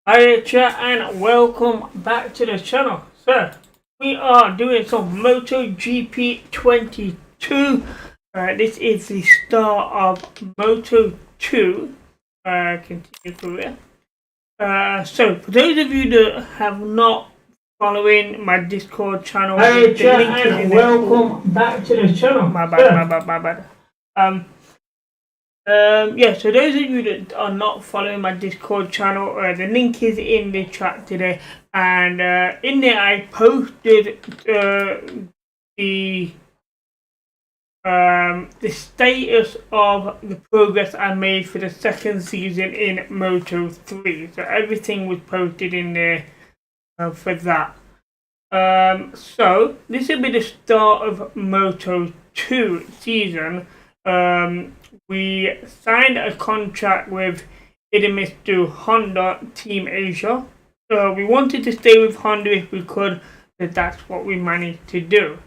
Hi chat and welcome back to the channel. So we are doing some MotoGP 22. This is the start of MOTO2 continue career. So for those of you that have not following my Discord channel, hi chat and welcome back to the channel. My bad. Yeah, so those of you that are not following my Discord channel, the link is in the chat today, and in there I posted the status of the progress I made for the second season in Moto3. So everything was posted in there for that. So this will be the start of Moto2 season. We signed a contract with Termas Honda Team Asia. We wanted to stay with Honda if we could, but that's what we managed to do.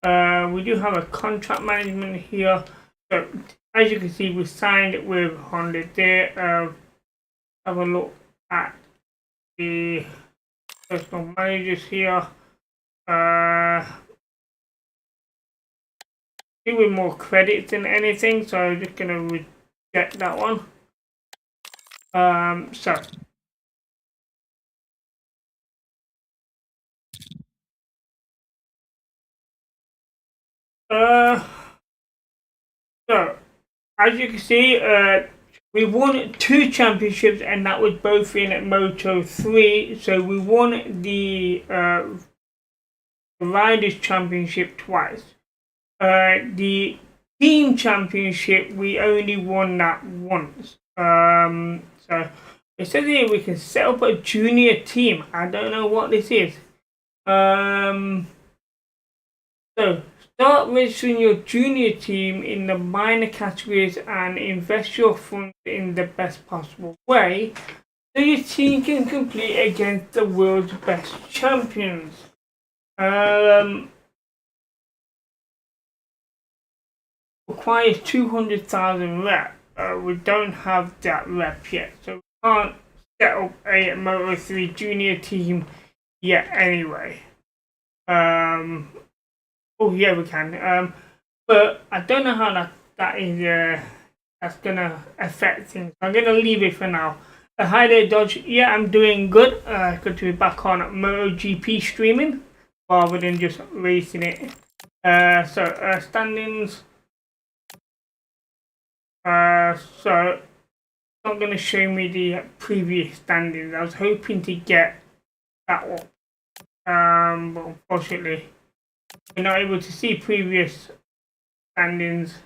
We do have a contract management here. So as you can see, we signed with Honda there. Have a look at the personal managers here. With more credits than anything, so I'm just gonna reject that one. So as you can see, we won 2 championships, and that was both in Moto3. So we won the Riders Championship twice. The team championship, we only won that once. So it says here we can set up a junior team. I don't know what this is. So start registering your junior team in the minor categories and invest your funds in the best possible way so your team can compete against the world's best champions. Requires 200,000 rep. We don't have that rep yet, so we can't set up a Moto3 junior team yet anyway. Oh yeah, we can. But I don't know how that is that's gonna affect things. I'm gonna leave it for now. Hi there, Dodge. Yeah, I'm doing good. Good to be back on MotoGP streaming rather than just racing it. So standings. So it's not going to show me the previous standings. I was hoping to get that one, but unfortunately we're not able to see previous standings.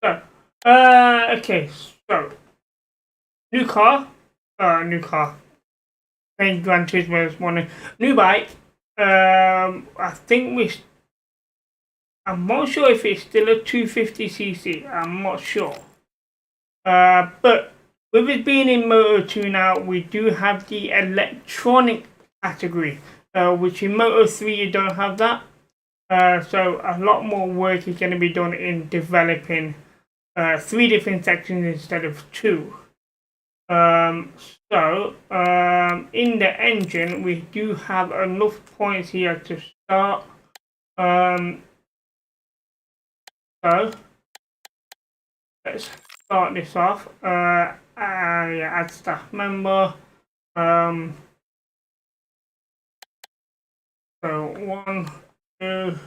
So okay, so new car, playing Gran Turismo this morning, new bike. I think I'm not sure if it's still a 250cc. I'm not sure. But with it being in Moto2 now, we do have the electronic category, which in Moto3 you don't have that. So a lot more work is going to be done in developing 3 different sections instead of 2. In the engine, we do have enough points here to start. So let's start this off. Yeah, add staff member. So 1, 2.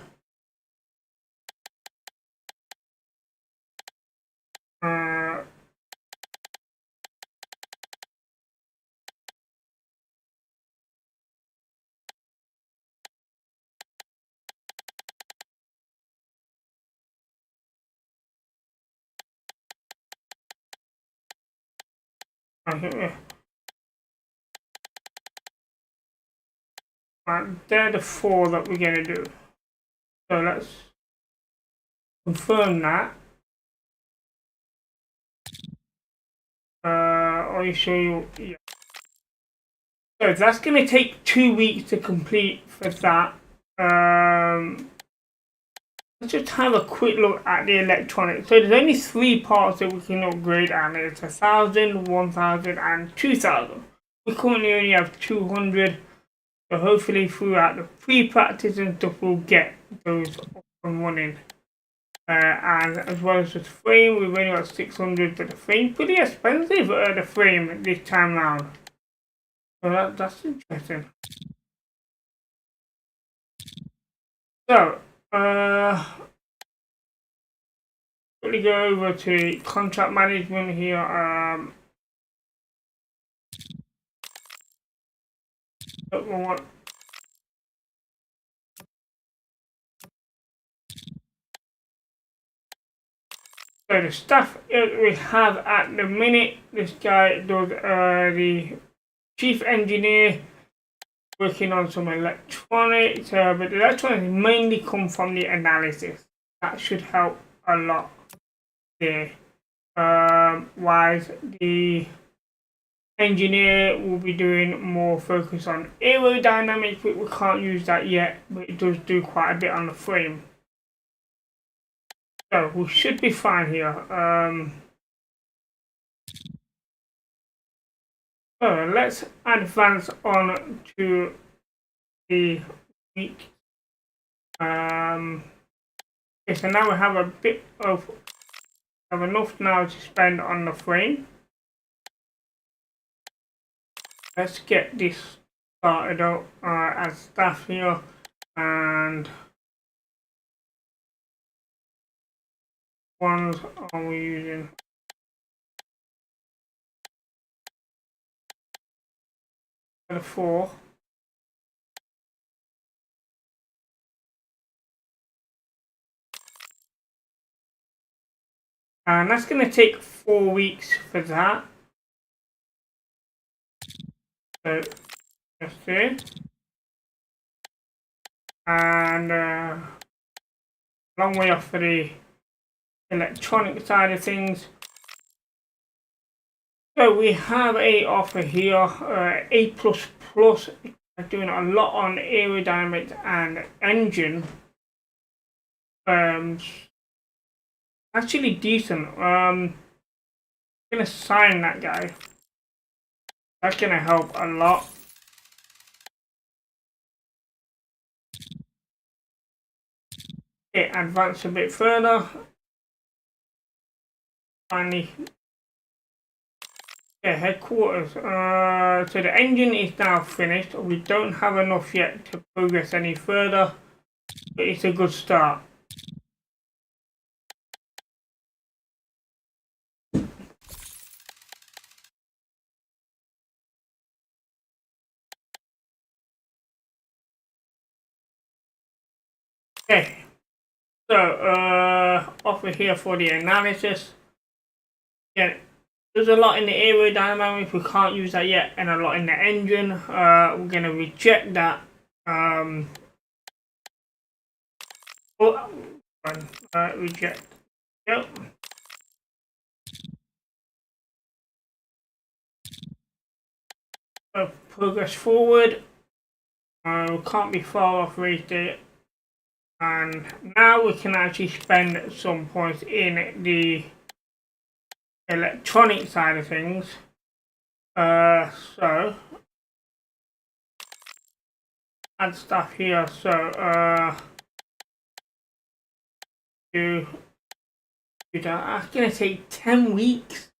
Right, they're the 4 that we're going to do. So let's confirm that. Are you sure you? Yeah. So that's going to take 2 weeks to complete for that. Let's just have a quick look at the electronics. So there's only 3 parts that we can upgrade, and it's 1,000, 1,000, and 2,000. We currently only have 200, so hopefully throughout the pre-practice and stuff we'll get those up and running. And as well as the frame, we've only got 600, but the frame's pretty expensive, the frame this time round. So that's interesting. So, let me go over to contract management here. So the stuff we have at the minute, this guy does the chief engineer, working on some electronics, but the electronics mainly come from the analysis. That should help a lot there. Wise, the engineer will be doing more focus on aerodynamics, but we can't use that yet, but it does do quite a bit on the frame. So we should be fine here. So let's advance on to the week. Okay, so now we have a bit of enough now to spend on the frame. Let's get this started out as staff here, and ones are we using? The 4. And that's going to take 4 weeks for that. So just there. And long way off for the electronic side of things. So we have a offer here, A++, doing a lot on aerodynamics and engine. Actually decent. I'm gonna sign that guy. That's gonna help a lot. Okay, advance a bit further. Finally. Yeah, headquarters. So the engine is now finished. We don't have enough yet to progress any further, but it's a good start. Okay, so offer here for the analysis. Yeah, there's a lot in the aerodynamics, we can't use that yet, and a lot in the engine. We're gonna reject that. Reject. Yep. So progress forward. We can't be far off right there. And now we can actually spend some points in the electronic side of things. So add stuff here. So do that. That's gonna take 10 weeks.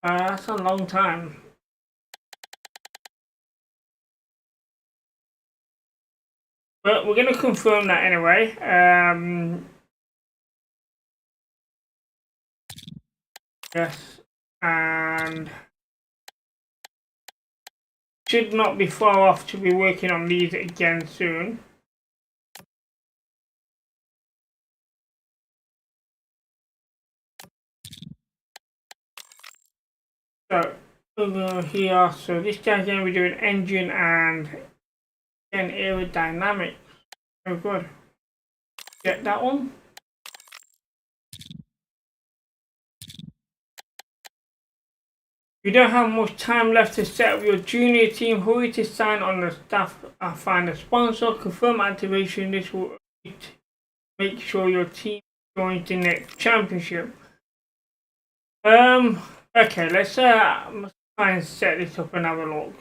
That's a long time. But we're going to confirm that anyway. Yes, and should not be far off to be working on these again soon. So over here, so this guy's going to be doing engine and then aerodynamics. Oh good. Get that one. You don't have much time left to set up your junior team. Hurry to sign on the staff and find a sponsor. Confirm activation. This will make sure your team joins the next championship. Okay, let's try and set this up and have a look.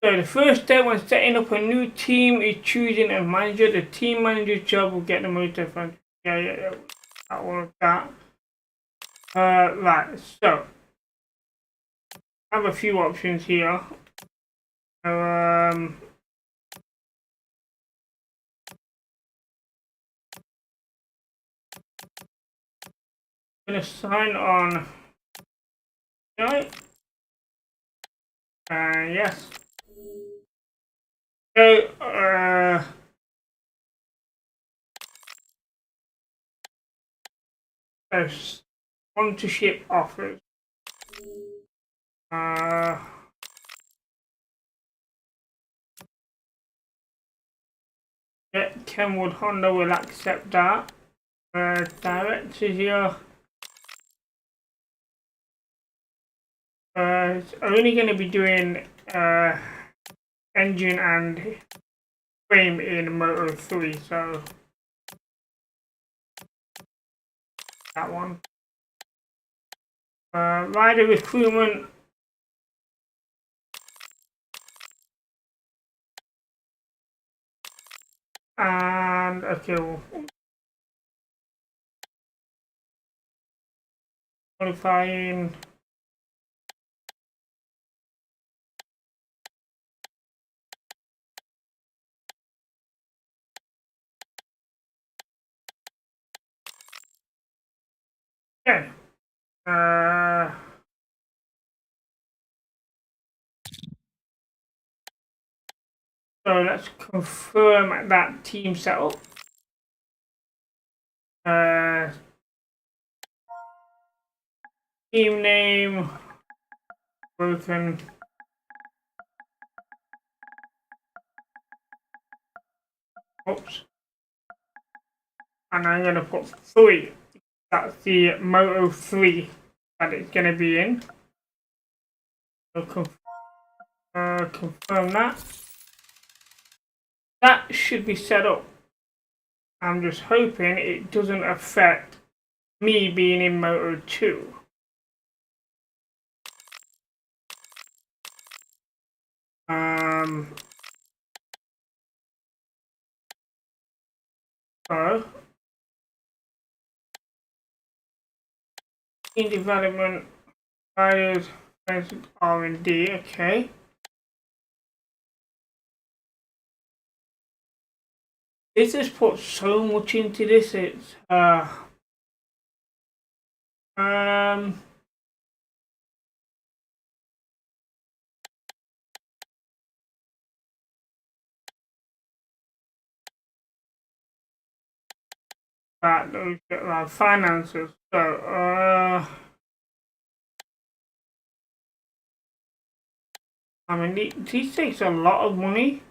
So the first step when setting up a new team is choosing a manager. The team manager's job will get the MOTO fund. Yeah. All of that. Right, so I have a few options here. I'm gonna sign on. Right. Yes. So sponsorship offers. Yeah, Kenwood Honda will accept that. Directors here. It's only going to be doing engine and frame in MOTO2, so that one. Rider recruitment. And okay, well, qualifying. Okay. So let's confirm that team setup. Team name broken. Oops. And I'm gonna put 3. That's the MOTO3 that it's gonna be in. So confirm that. That should be set up. I'm just hoping it doesn't affect me being in MOTO2. So in development, buyers, R&D, okay. This has put so much into this. It's that those finances. So I mean, these takes a lot of money.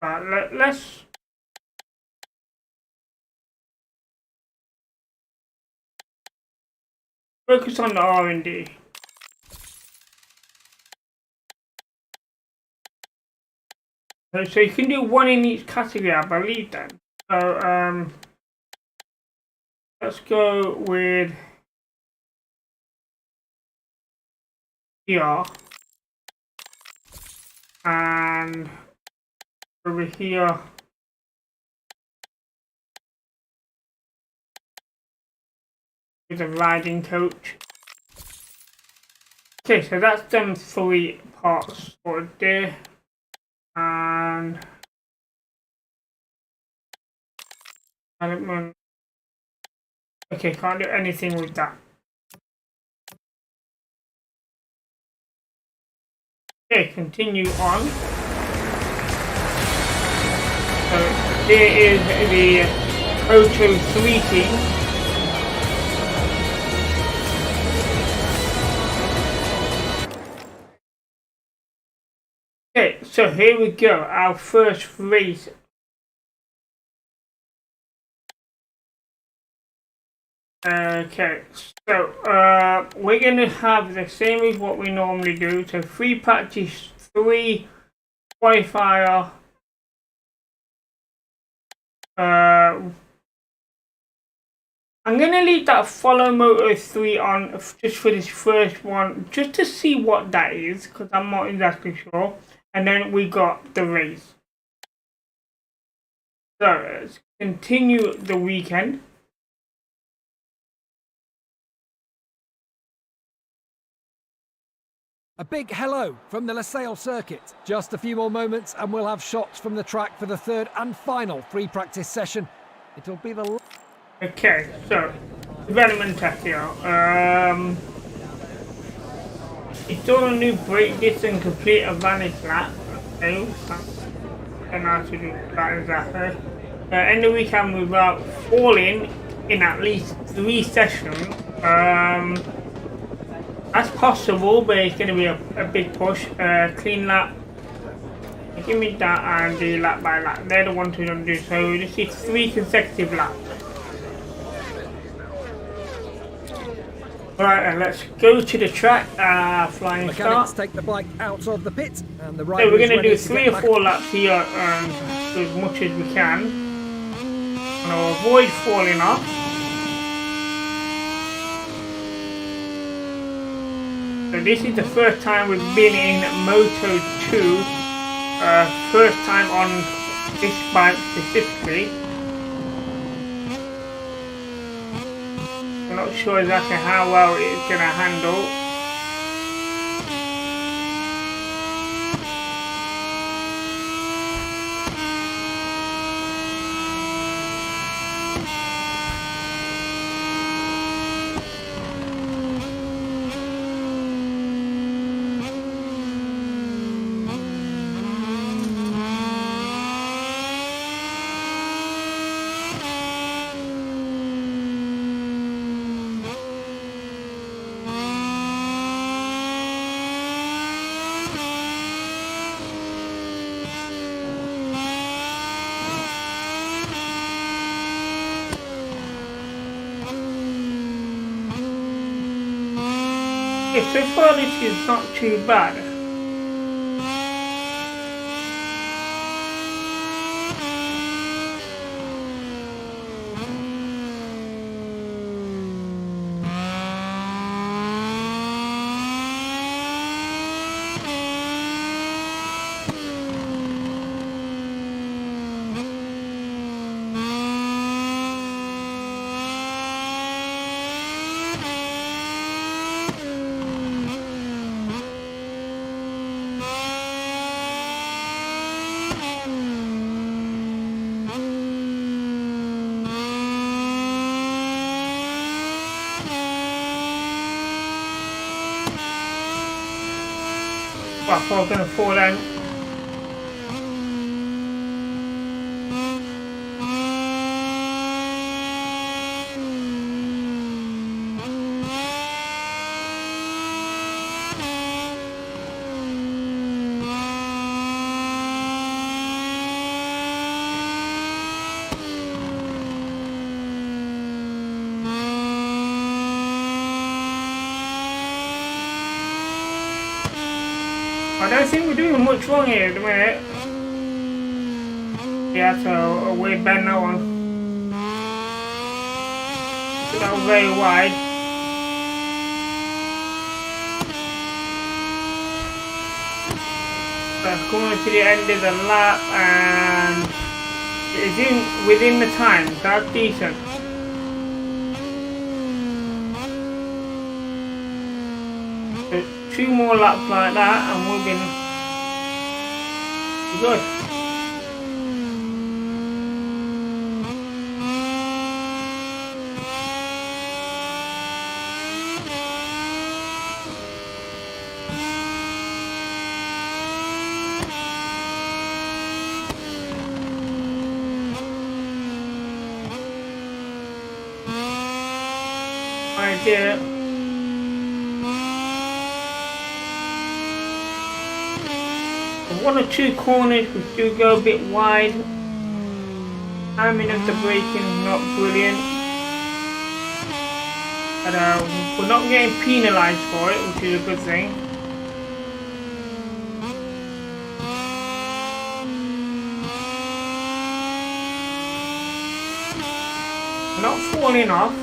But let's focus on the R&D. So you can do one in each category, I believe. Then so let's go with here and over here. With a riding coach. Okay, so that's them 3 parts sorted there. And development. Okay, can't do anything with that. Okay, continue on. So there is the MOTO3 team. Okay, so here we go, our first race. Okay, so we're going to have the same as what we normally do. So 3 practice, 3 qualifier. I'm going to leave that follow MOTO3 on just for this first one, just to see what that is, because I'm not exactly sure. And then we got the race. So let's continue the weekend. A big hello from the Losail circuit. Just a few more moments and we'll have shots from the track for the third and final free practice session. It'll be the... Okay, so development test here. Install a new brake disc and complete a vanish lap. Okay, and how to do that exactly. End the weekend without falling in at least 3 sessions. That's possible, but it's going to be a big push. Clean lap. Give me that and do lap by lap. They're the ones who don't do. So this is 3 consecutive laps. Right, let's go to the track. Flying Mechanics start. take the bike out of the pit and the So rider we're is going to ready do to 3 get or back. 4 laps here, as much as we can. And I'll avoid falling off. So this is the first time we've been in MOTO2. First time on this bike specifically. I'm not sure exactly how well it's going to handle. So far this is not too bad. Well, I'm going to fall down. I don't think we're doing much wrong here at the minute. Yeah, so a weird bend that one. That was very wide. So coming to the end of the lap and it's within the time, so that's decent. So 2 more laps like that and we'll be good. Right there. One or 2 corners which do go a bit wide. Timing of the braking is not brilliant. But we're not getting penalised for it, which is a good thing. We're not falling off.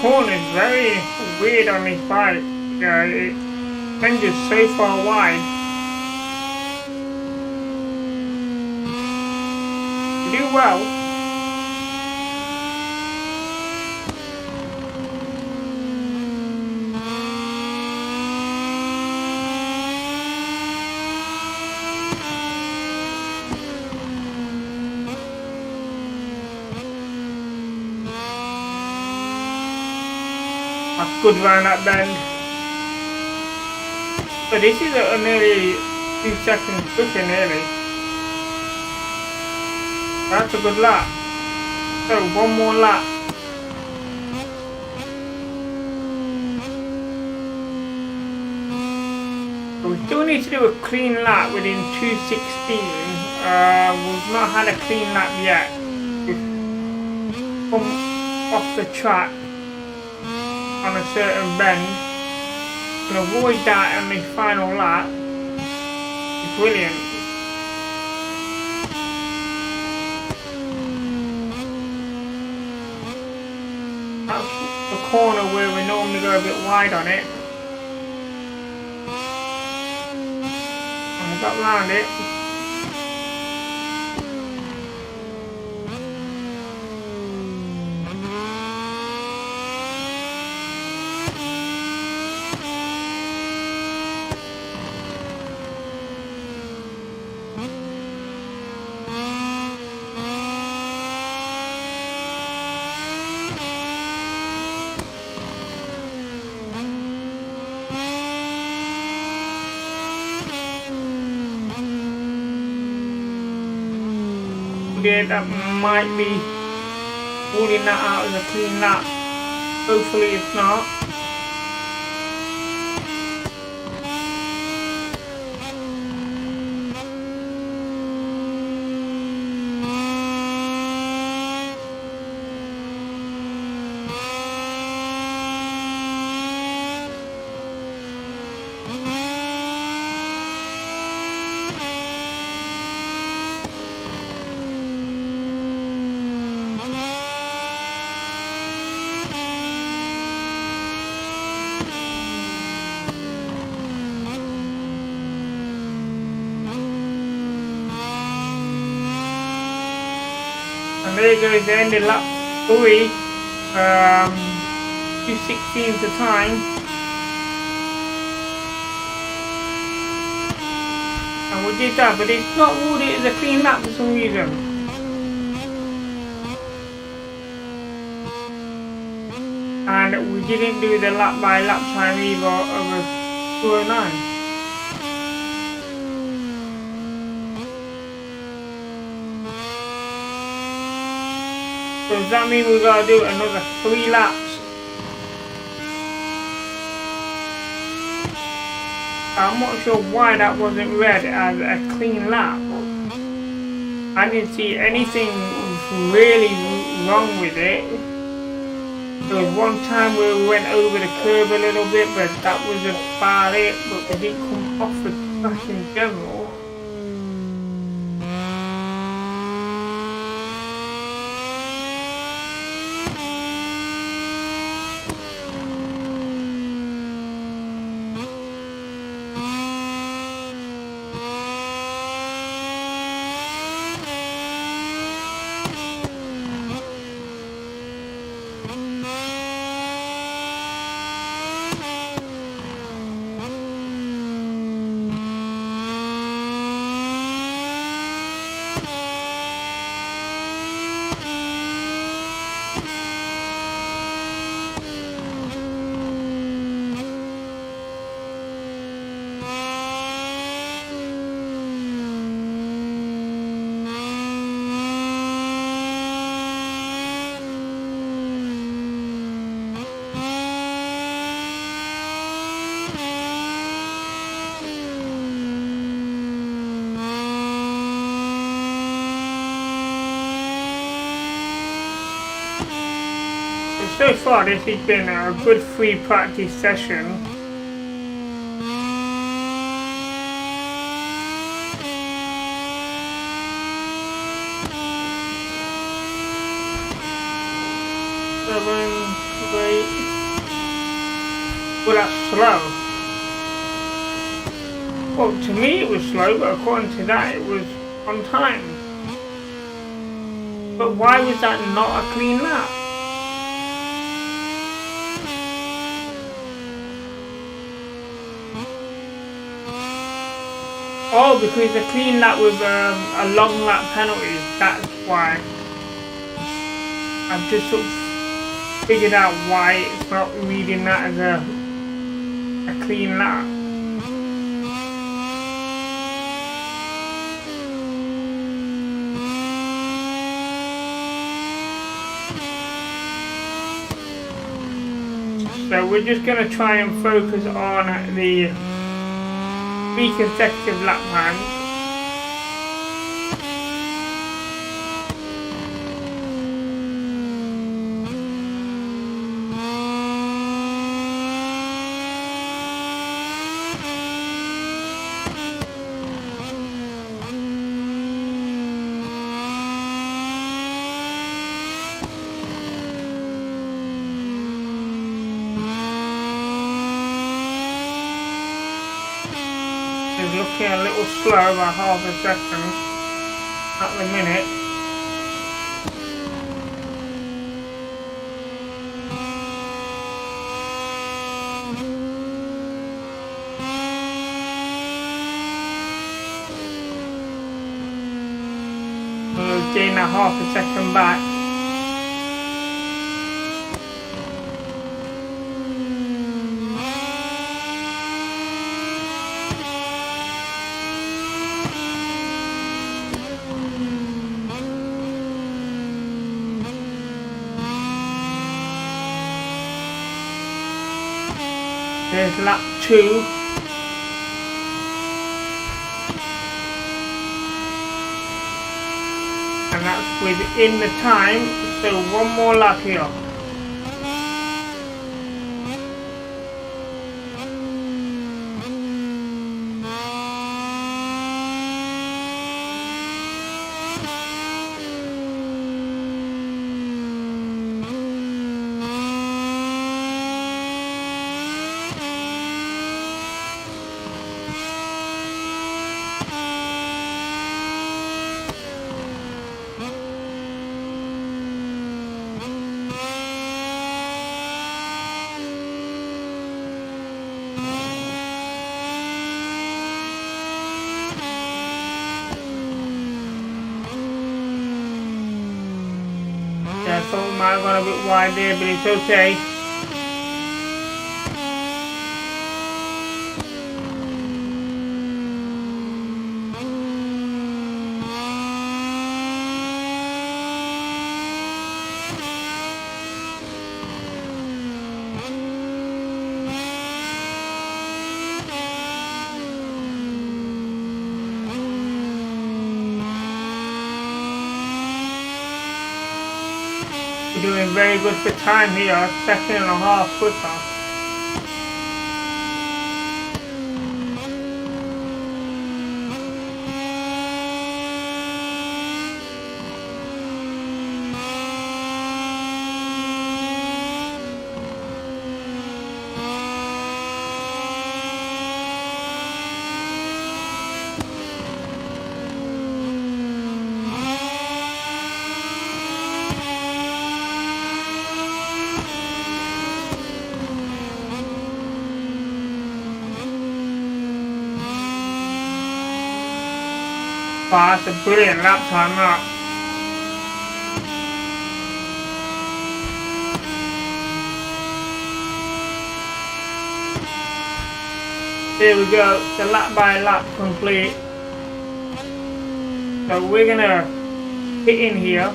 Corner is very weird on this bike. It changes so far wide. You do well. That's good round that bend. So this is a nearly 2 seconds quicker nearly. That's a good lap. So one more lap. So we still need to do a clean lap within 2:16. We've not had a clean lap yet. We've come off the track on a certain bend. To avoid that on the final lap. It's brilliant. That's the corner where we normally go a bit wide on it. And I got round it. That might be ruling that out as a clean lap. Hopefully it's not. And there goes the end of lap 3, 2:16 the time. And we did that, but it's not ruled it as a clean lap for some reason. And we didn't do the lap by lap time either over 2:09. So does that mean we gotta do another 3 laps? I'm not sure why that wasn't read as a clean lap. I didn't see anything really wrong with it. There was one time where we went over the curb a little bit, but that was about it. But we didn't come off the track in general. so far this has been a good free practice session. Wait. Well, that's slow. Well, to me it was slow, but according to that it was on time. But why was that not a clean lap? Oh, because a clean lap with a long lap penalty, that's why. I've just sort of figured out why it's not reading that as a clean lap. So we're just going to try and focus on the 3 consecutive lap times. It's looking a little slow by half a second at the minute. We'll gain that half a second back. There's lap 2. And that's within the time, so one more lap here. Yeah, I thought we might have gone a bit wide there, but it's okay. We're doing very good for time here, 1.5 seconds quicker. Wow, that's a brilliant lap time, that. There we go, the lap by lap complete. So we're gonna hit in here.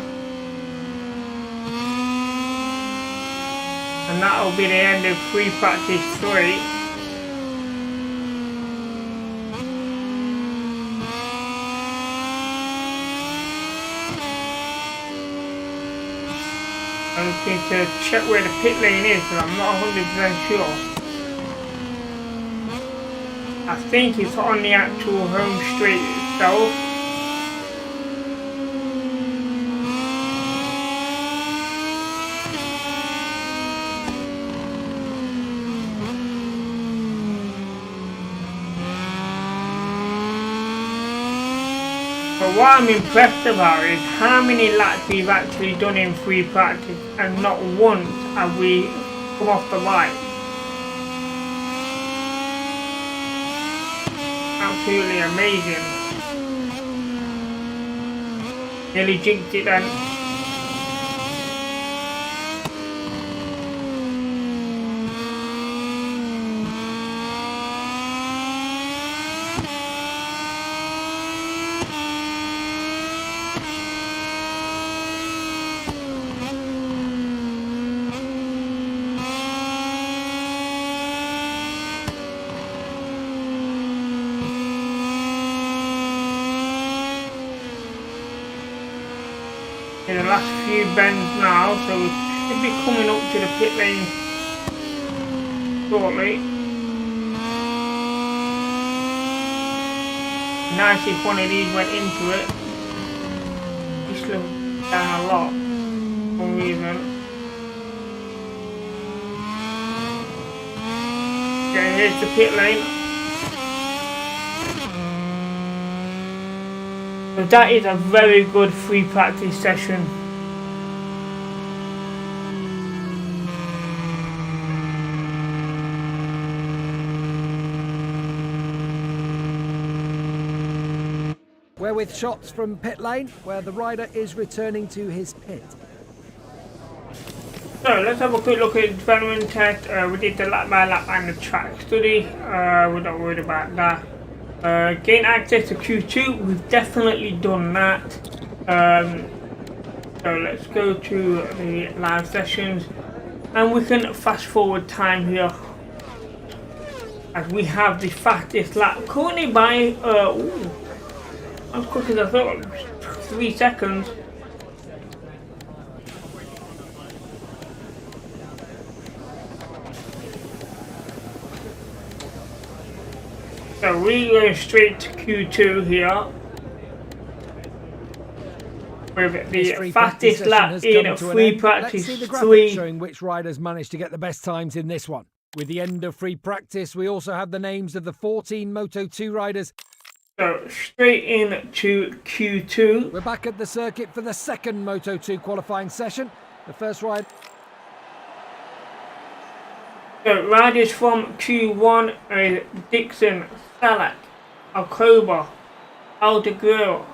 And that'll be the end of free practice 3. I'm looking to check where the pit lane is, but I'm not 100% sure. I think it's on the actual home straight itself. But what I'm impressed about is how many laps we've actually done in free practice, and not once have we come off the line. Absolutely amazing. Nearly jinxed it then. In the last few bends now, so we should be coming up to the pit lane shortly. Nice if one of these went into it. He slowed down a lot for some reason. Okay, here's the pit lane. So that is a very good free practice session. We're with shots from pit lane, where the rider is returning to his pit. So let's have a quick look at the development test. We did the lap by lap and the track study. We're not worried about that. Gain access to Q2, we've definitely done that. So let's go to the live sessions, and we can fast forward time here as we have the fastest lap currently by as quick as I thought, 3 seconds. So we're going straight to Q2 here with the fastest lap in free practice 3. Showing which riders managed to get the best times in this one. With the end of free practice, we also have the names of the 14 Moto2 riders. So straight in to Q2. We're back at the circuit for the second Moto2 qualifying session. The first ride. So riders from Q1 are Dixon, Salak, Alcoba, Aldeguer.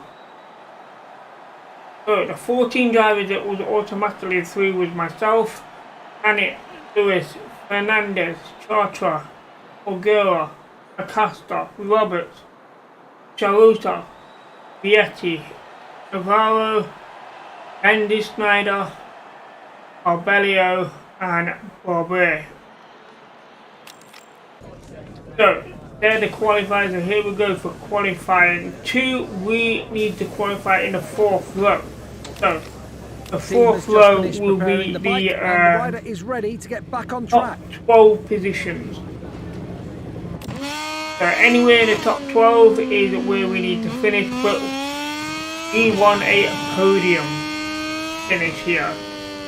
So the 14 drivers that was automatically through was myself, Annette, Lewis, Fernandez, Chartra, O'Gara, Acosta, Roberts, Charuta, Vietti, Navarro, Andy Snyder, Arbelio, and Barber. So they're the qualifiers, and here we go for qualifying 2. We need to qualify in the 4th row. So the 4th row will be the rider is ready to get back on track. Top 12 positions. So anywhere in the top 12 is where we need to finish, but we want a podium finish here.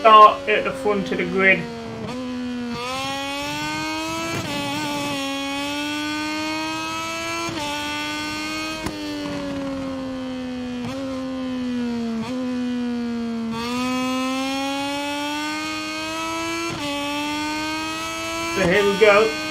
Start at the front of the grid. So here we go.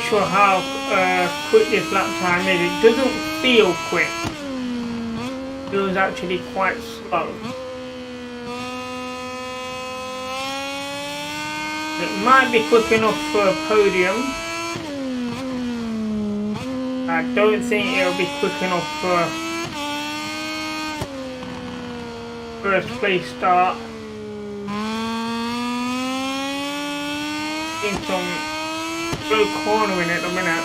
sure how quick this lap time is. It doesn't feel quick. It was actually quite slow. It might be quick enough for a podium. I don't think it'll be quick enough for first place start. In some slow cornering at the minute.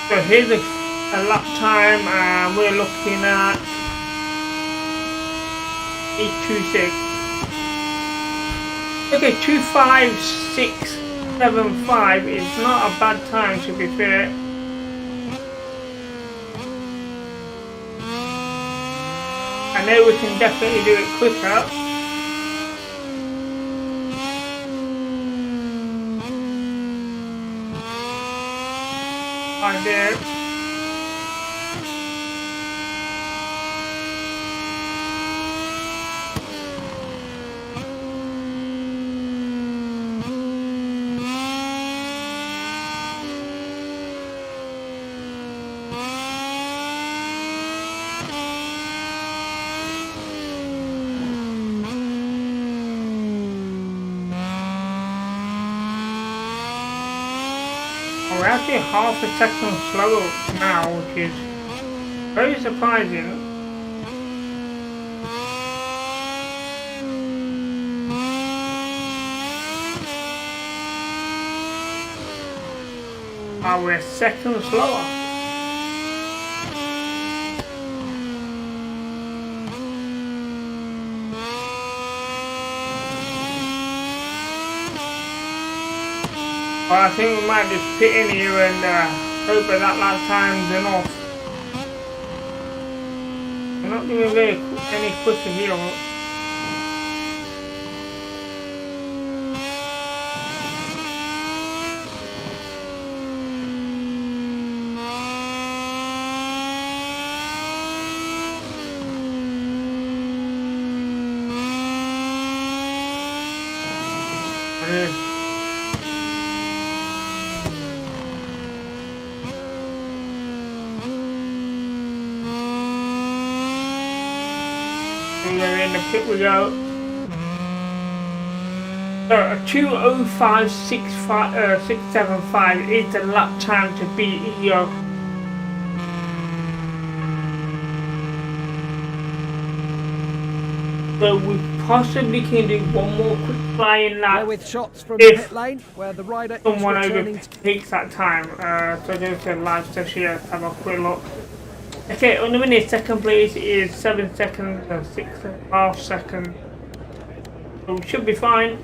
So here's a lap time, and we're looking at 8:26. Okay, 2:56.75 is not a bad time, to be fair. I know we can definitely do it quicker. Right there. We're actually half a second slower now, which is very surprising. We're a second slower. Well, I think we might just pit in here and hope that lap time's enough. We're not doing any quicker here. We're in the pit we go. So a 2:05.675 is the lap time to beat here. So we possibly can do one more quick flying lap. With shots from the pit lane, where the rider is someone returning. overtakes that time. So there's a live session. Let's have a quick look. Okay, on the minute, second place is 7 seconds, 6.5 seconds. So we should be fine.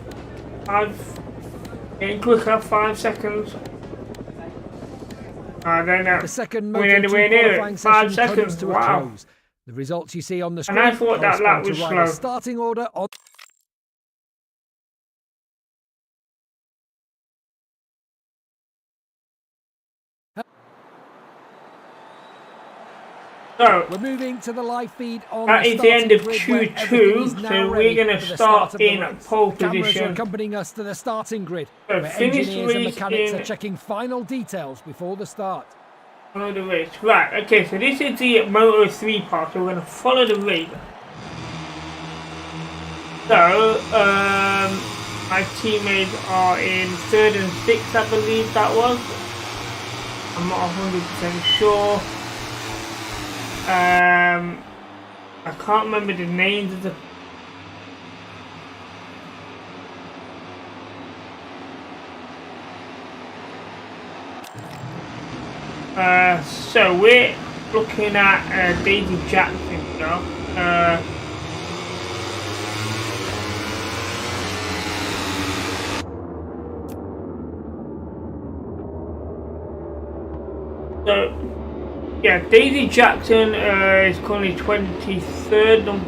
Getting quicker, 5 seconds. Then The second we're anywhere near it. 5 seconds. To wow. a close. The results you see on the screen. And I thought that lap was correspond to riders' slow. starting order on. So We're moving to the live feed on that the is the end of starting grid, where 2-2. everything is now So ready we're going for to the start of the in race. pole Cameras are position. accompanying us to the starting grid, So where finish engineers and race mechanics in are checking final details before the start. follow the race. Right, okay, so this is the MOTO2 part, so we're going to follow the race. So, my teammates are in 3rd and 6th, I believe that was. I'm not 100% sure. I can't remember the names of the... So we're looking at Daisy Jackson, you know. So, yeah, Daisy Jackson is currently 23rd, number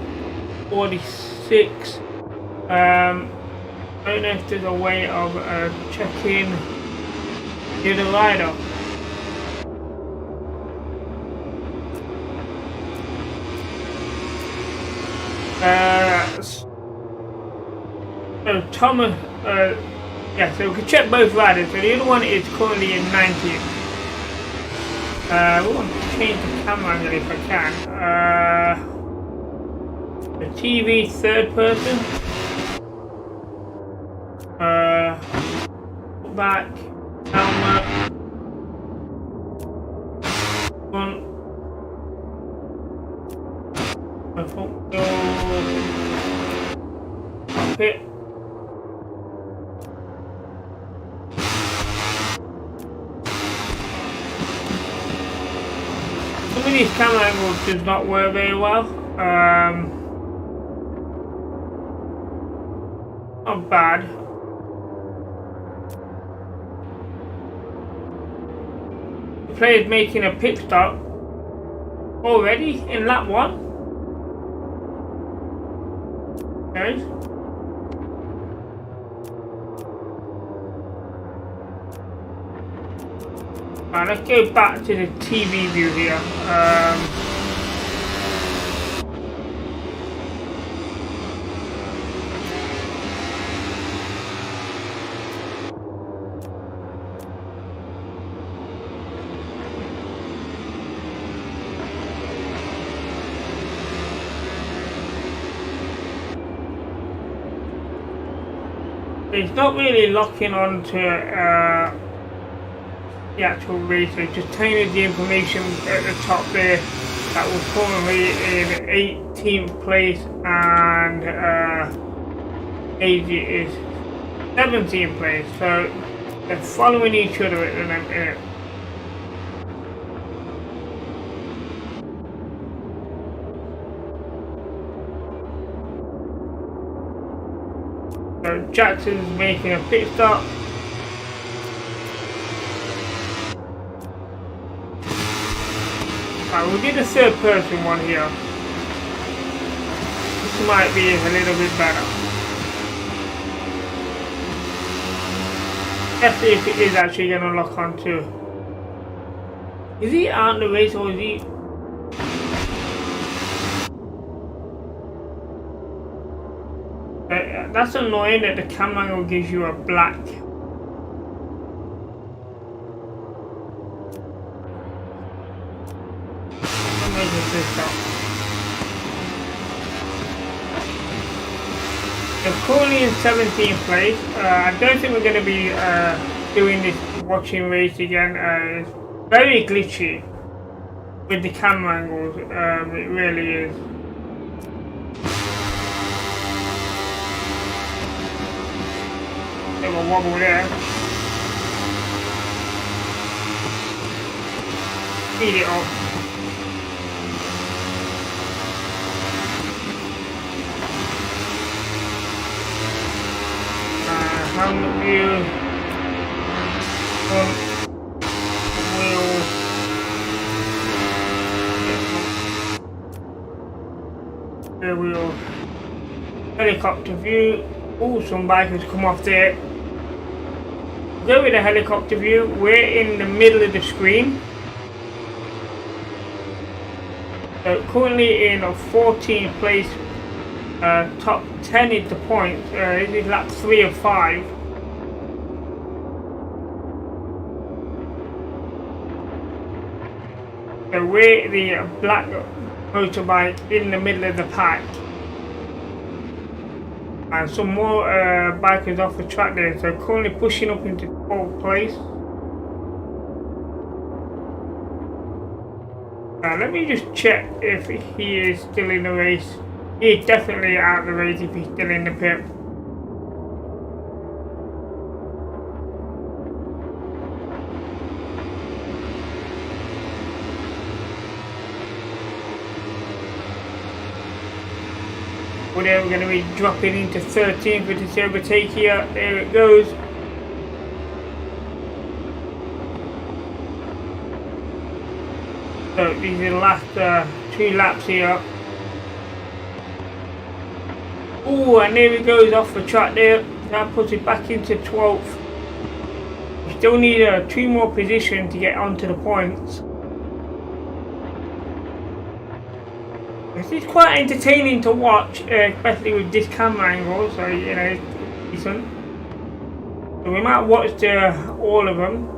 46. I don't know if there's a way of checking the other rider. So Thomas, yeah, so we can check both riders. So the other one is currently in 19th. We want to change the camera angle if I can. The TV third person. Back, helmet, front, front door, cockpit. Some of these camera angles does not work very well. Not bad. The player's making a pit stop already in lap 1. Okay. Alright, let's go back to the TV view here. It's not really locking onto the actual race, it's just telling you the information at the top there that was currently in 18th place and AG is 17th place, so they're following each other at the minute. So Jackson's making a pit stop. We'll do the third person one here. This might be a little bit better. Let's see if it is actually going to lock onto. Is he out in the race or is he? That's annoying that the camera angle gives you a black. They're currently in 17th place. I don't think we're going to be doing this watching race again. It's very glitchy with the camera angles. It really is. Bit of a wobble there. Speed it up. Helmet view, front wheel, rear wheel, helicopter view. Oh, some bikers come off there. Go with the helicopter view. We're in the middle of the screen. So currently in a 14th place. Top 10 is the point. This is lap 3 of 5. So we're the black motorbike in the middle of the pack. And some more bikers off the track there. So currently pushing up into 12th place. Let me just check if he is still in the race. He's definitely out of the race if he's still in the pit. We're going to be dropping into 13th with this overtake here. There it goes. So these are the last 2 laps here. Oh, and there he goes off the track there. That puts it back into 12th. We still need 2 more positions to get onto the points. This is quite entertaining to watch, especially with this camera angle, so you know, it's decent. So we might watch all of them.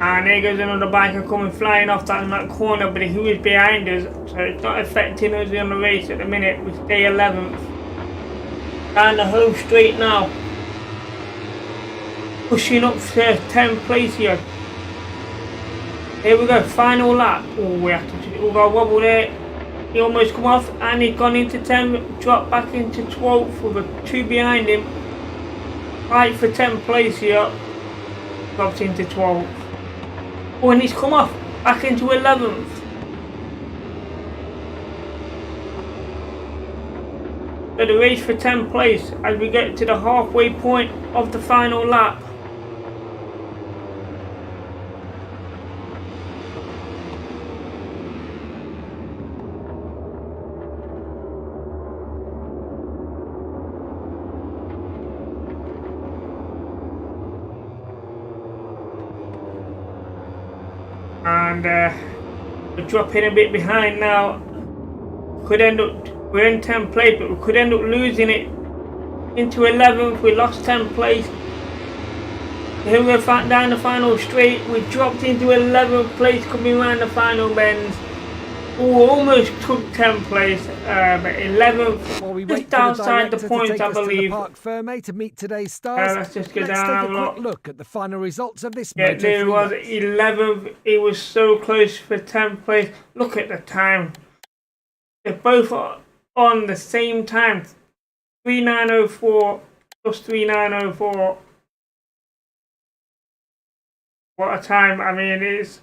And there goes another biker coming flying off that corner, but he was behind us, so it's not affecting us in the race at the minute. We stay 11th. Down the home straight now. Pushing up to 10th place here. Here we go, final lap. Oh, we have to got a wobble there. He almost come off and he's gone into 10th, dropped back into 12th with a 2 behind him. Fight for 10th place here. Dropped into 12th. Oh, and he's come off back into 11th. So the race for 10th place as we get to the halfway point of the final lap. And we're dropping a bit behind now. Could end up, we're in 10th place, but we could end up losing it into 11th. We lost 10th place. Here we're down the final straight. We dropped into 11th place coming around the final bends. Oh, almost took 10th place, but 11th, just outside the points, I believe. Park Ferme to meet today's stars. Let's just go down take and a have quick look at the final results of this. Yeah, there was 11th. It was so close for 10th place. Look at the time. They're both on the same time. 3904 plus 3904. What a time! I mean, it's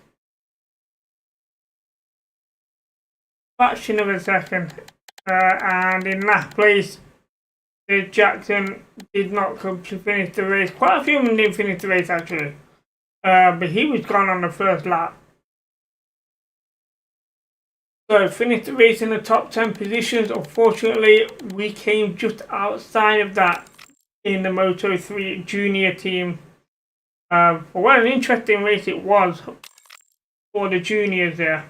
fraction of a second, and in last place, Jackson did not come to finish the race. Quite a few of them didn't finish the race actually, but he was gone on the first lap. So finished the race in the top 10 positions. Unfortunately, we came just outside of that in the Moto2 junior team. But what an interesting race it was for the juniors there.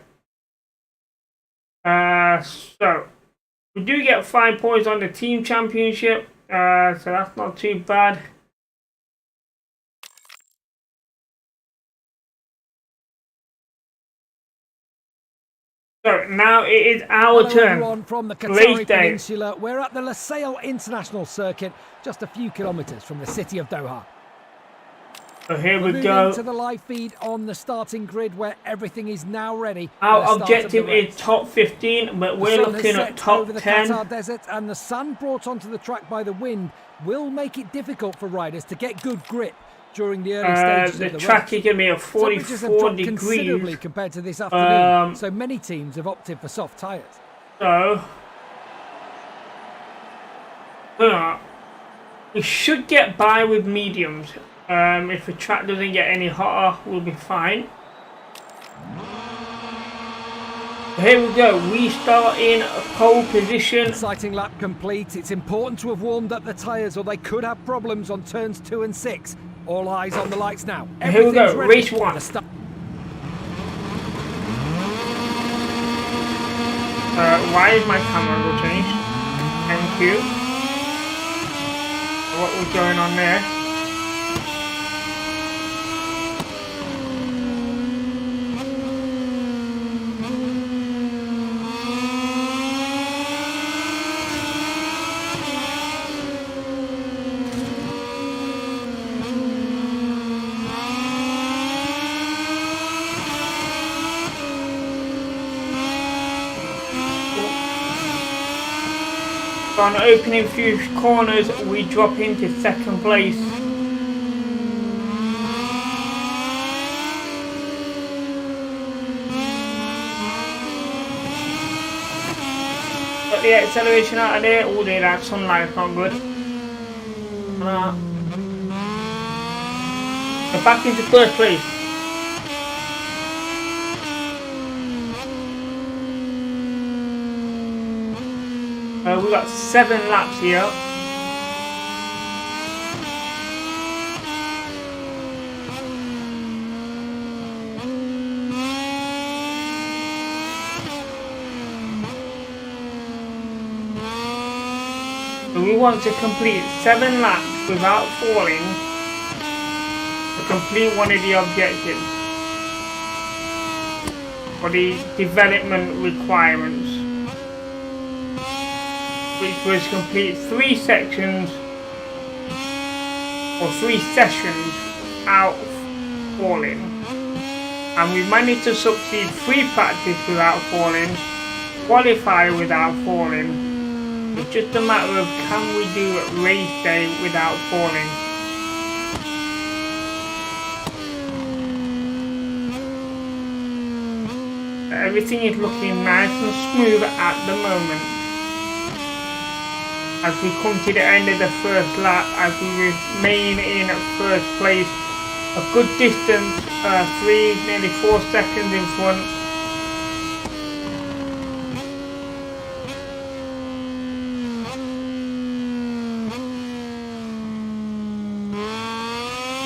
So we do get 5 points on the team championship, so that's not too bad. So now it is our turn. From the Race day. Peninsula, we're at the Losail International Circuit, just a few kilometres from the city of Doha. So here we go. To the live feed on the starting grid where everything is now ready. Our objective is top 15, but we're looking at top 10. The Qatar desert, and the sun brought onto the track by the wind will make it difficult for riders to get good grip during the early stages of the track is going to be at 44 degrees. Considerably compared to this afternoon, so many teams have opted for soft tyres. So we should get by with mediums. If the track doesn't get any hotter, we'll be fine. Here we go. We start in pole position. Exciting lap complete. It's important to have warmed up the tyres or they could have problems on turns 2 and 6. All eyes on the lights now. Here we go. Race 1. Why is my camera angle changed? Thank you. What was going on there? On opening few corners, we drop into second place. But the acceleration out of there. Oh dear, that sunlight's not good. We're back into first place. We got 7 laps here. So we want to complete 7 laps without falling to complete one of the objectives for the development requirements, which was complete 3 sections or 3 sessions without falling, and we managed to succeed 3 practice without falling, qualify without falling. It's just a matter of can we do race day without falling. Everything is looking nice and smooth at the moment. As we come to the end of the first lap, as we remain in first place, a good distance, nearly 4 seconds in front.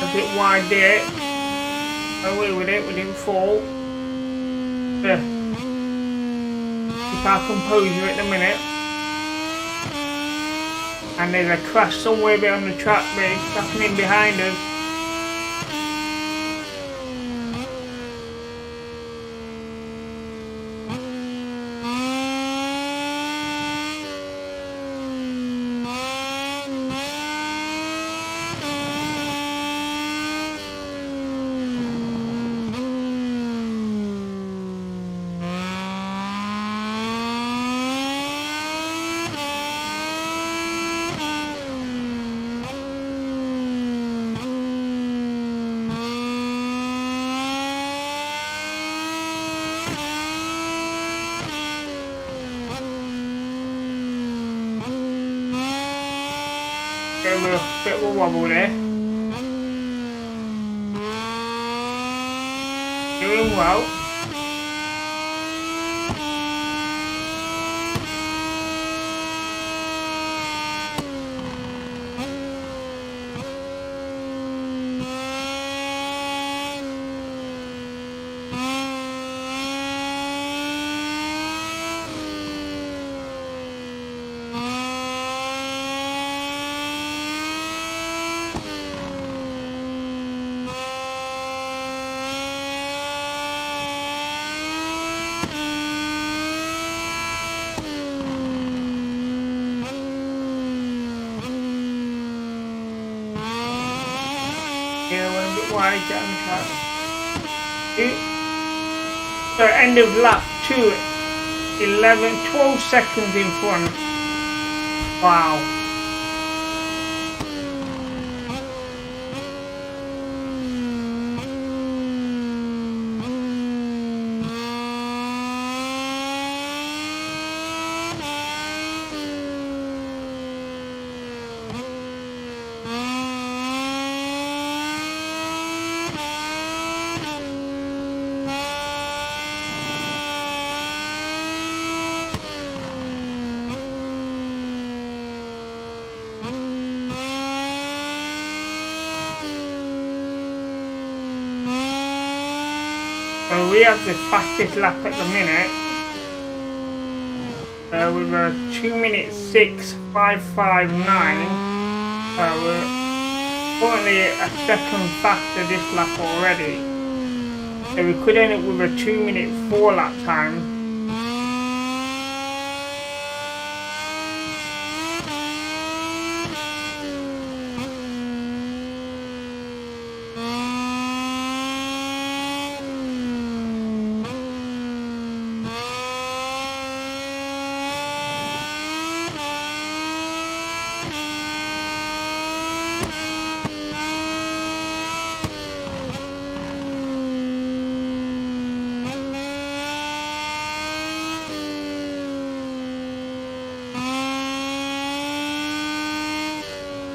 A bit wide there. Away with it, we didn't fall. Keep our composure at the minute. And there's a crash somewhere beyond the track, but it's happening behind us. Bit of a wobble there. Doing well. Wide down the track. So end of lap 2, 12 seconds in front. Wow. So we have the fastest lap at the minute with a 2:06.559. We're currently a second faster this lap already. So we could end up with a 2:04 lap time.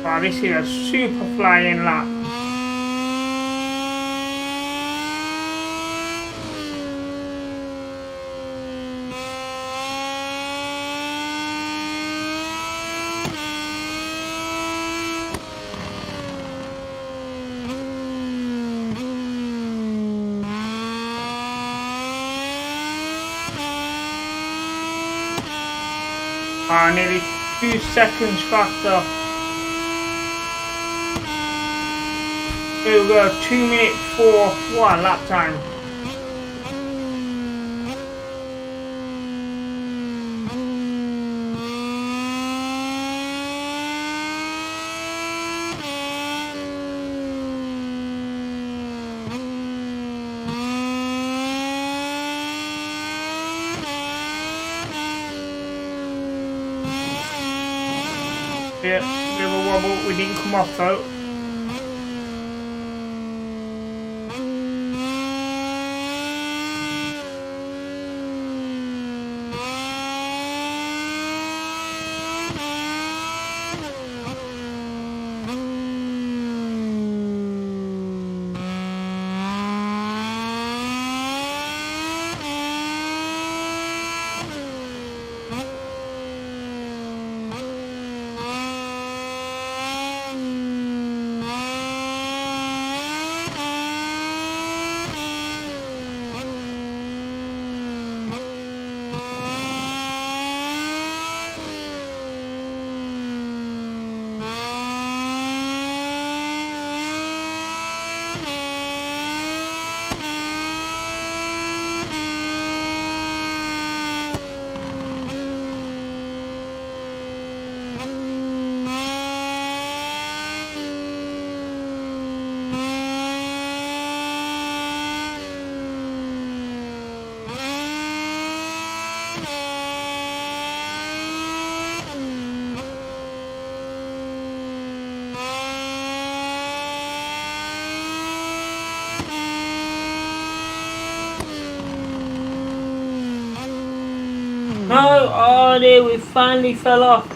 Wow, this is a super flying lap. Nearly 2 seconds faster. Here we go, 2 minutes 4. What a lap time. Yeah, bit of a wobble, we didn't come off though. No, oh dear, we finally fell off.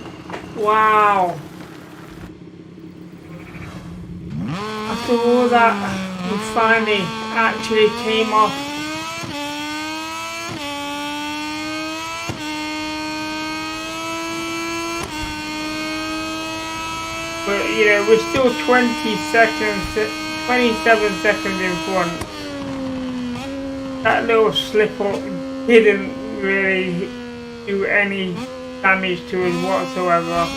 Wow. After all that, we finally actually came off. But you know, we're still 27 seconds in front. That little slip up didn't really do any damage to us whatsoever.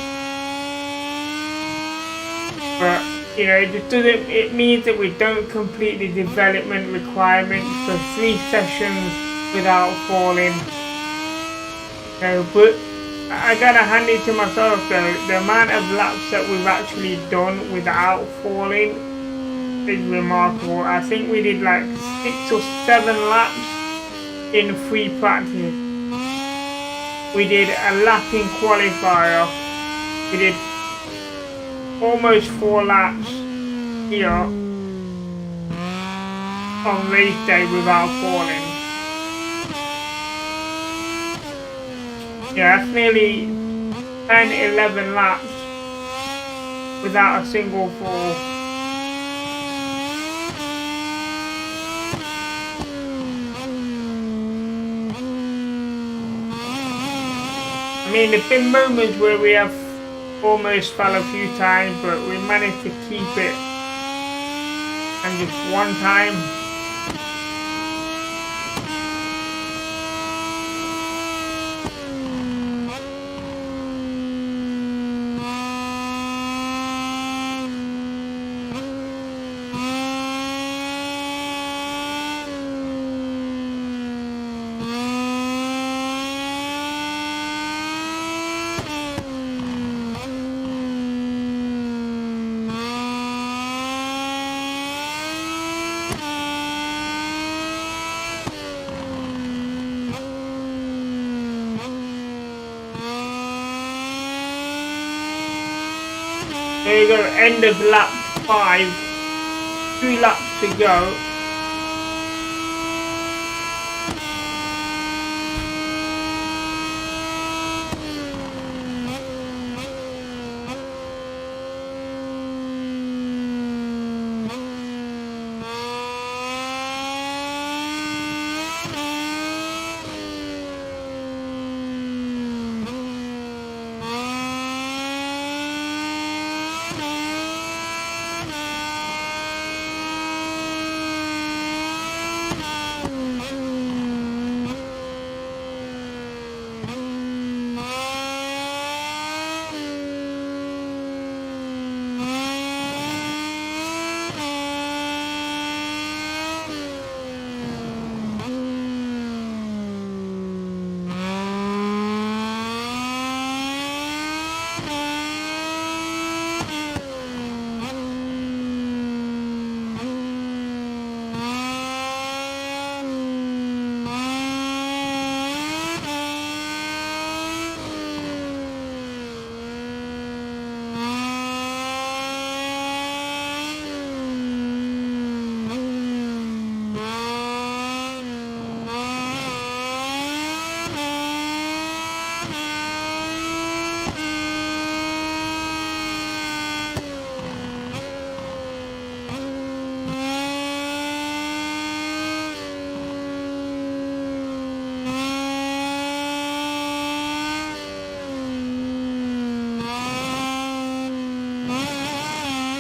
But you know, it means that we don't complete the development requirements for 3 sessions without falling. But I gotta hand it to myself though, the amount of laps that we've actually done without falling is remarkable. I think we did like 6 or 7 laps in free practice. We did a lap in qualifier. We did almost 4 laps here on race day without falling. Yeah, that's nearly 10-11 laps without a single fall. I mean, there've been moments where we have almost fell a few times, but we managed to keep it, and just one time. There you go, end of lap 5, 3 laps to go.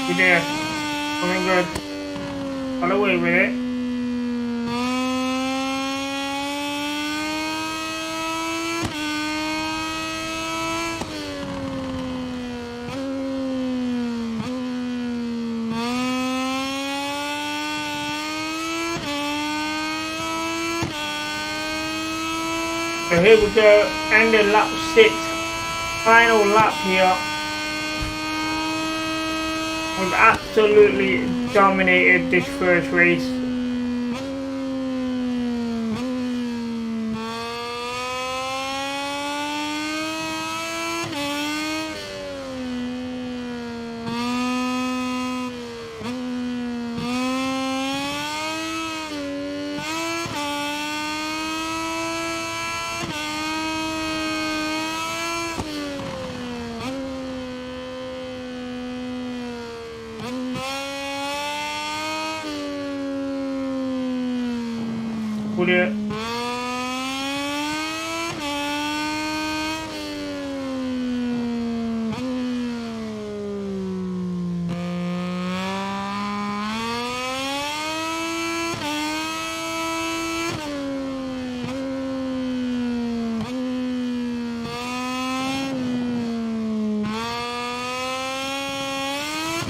We did. Coming good. Got away with it. So here we go, end of lap 6, final lap here. We've absolutely dominated this first race. Brilliant.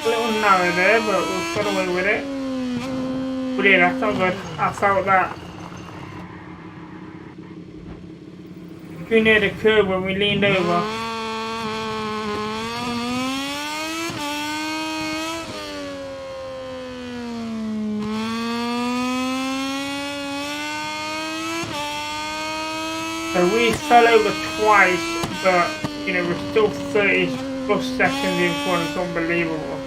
A little narrow there, but we've got away with it. Brilliant, I felt good. I felt that. Too near the curb when we leaned over. So we fell over twice, but you know we're still 30 plus seconds in front. It's unbelievable.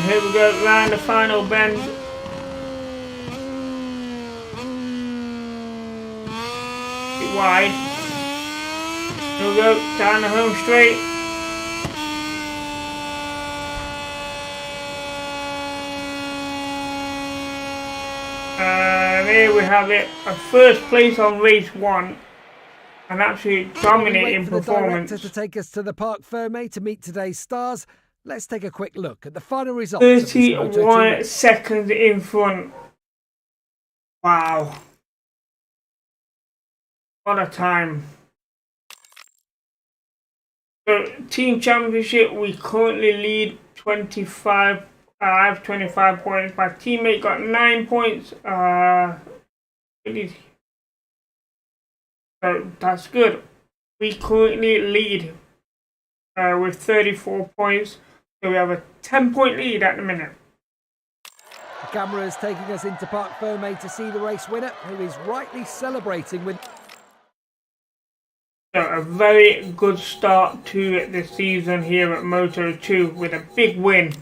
Here we go, round the final bend. Bit wide. Here we go, down the home straight. And here we have it, a first place on race 1. An absolute dominating performance. The director to take us to the Parc Fermé to meet today's stars. Let's take a quick look at the final results. 31 seconds in front. Wow. What a time. So, team championship, we currently lead 25. I have 25 points. My teammate got 9 points. So, that's good. We currently lead with 34 points. So we have a 10-point lead at the minute. The camera is taking us into Parc Fermé to see the race winner, who is rightly celebrating with... So a very good start to the season here at Moto2 with a big win.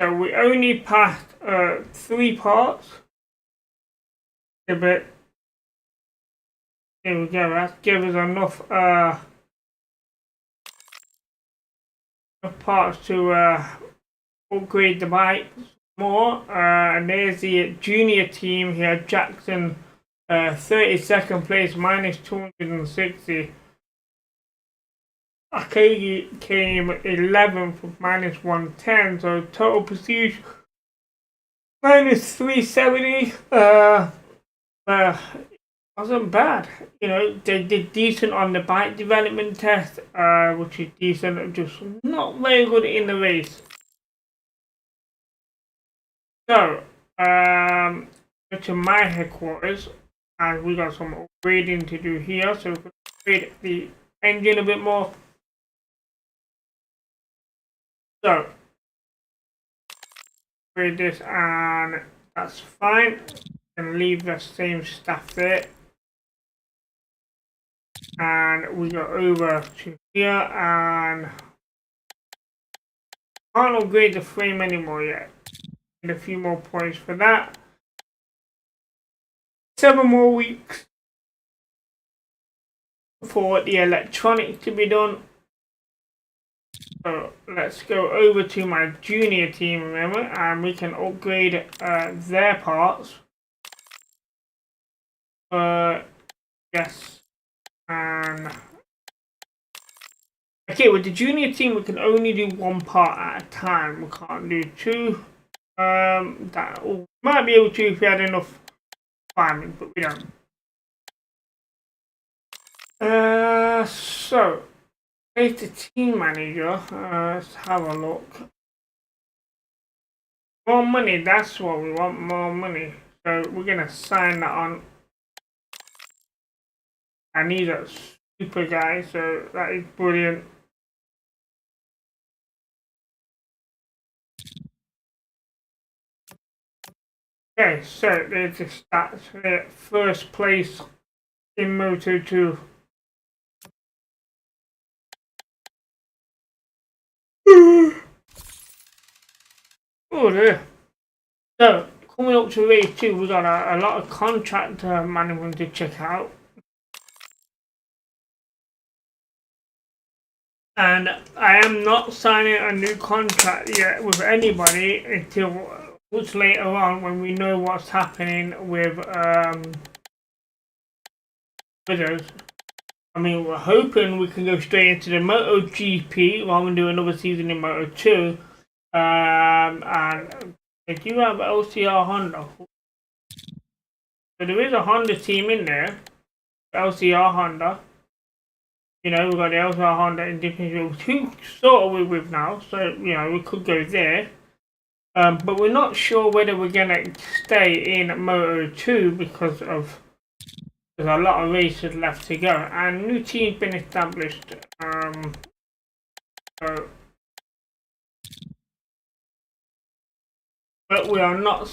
So we only passed 3 parts. Yeah, but there we go. That gives us enough parts to upgrade the bike more. And there's the junior team here. Jackson, 32nd place, minus 260. Akagi came 11th with minus 110. So total prestige minus 370. Wasn't bad. You know, they did decent on the bike development test, which is decent, just not very good in the race. So, go to my headquarters, and we got some upgrading to do here, so we can upgrade the engine a bit more. So, upgrade this, and that's fine. And leave the same stuff there. and we go over to here and can't upgrade the frame anymore yet. Need a few more points for that. 7 more weeks for the electronics to be done. So let's go over to my junior team, remember, and we can upgrade their parts. Yes, and okay, with the junior team we can only do 1 part at a time. We can't do 2. That might be able to if we had enough farming, but we don't. So here's the team manager. Let's have a look. More money, that's what we want, more money. So we're gonna sign that on. I need a super guy, so that is brilliant. Okay, so there's the stats. First place in MOTO2. Oh dear. So, coming up to race 2, we got a lot of contract management to check out. And I am not signing a new contract yet with anybody until much later on when we know what's happening with us. I mean, we're hoping we can go straight into the MotoGP rather than do another season in Moto2. And they do have LCR Honda. So there is a Honda team in there. LCR Honda. You know, we've got the LCR Honda in different who sort of we're with now. So, you know, we could go there. But we're not sure whether we're going to stay in Moto2 because of there's a lot of races left to go. And new team's been established. So, but we are not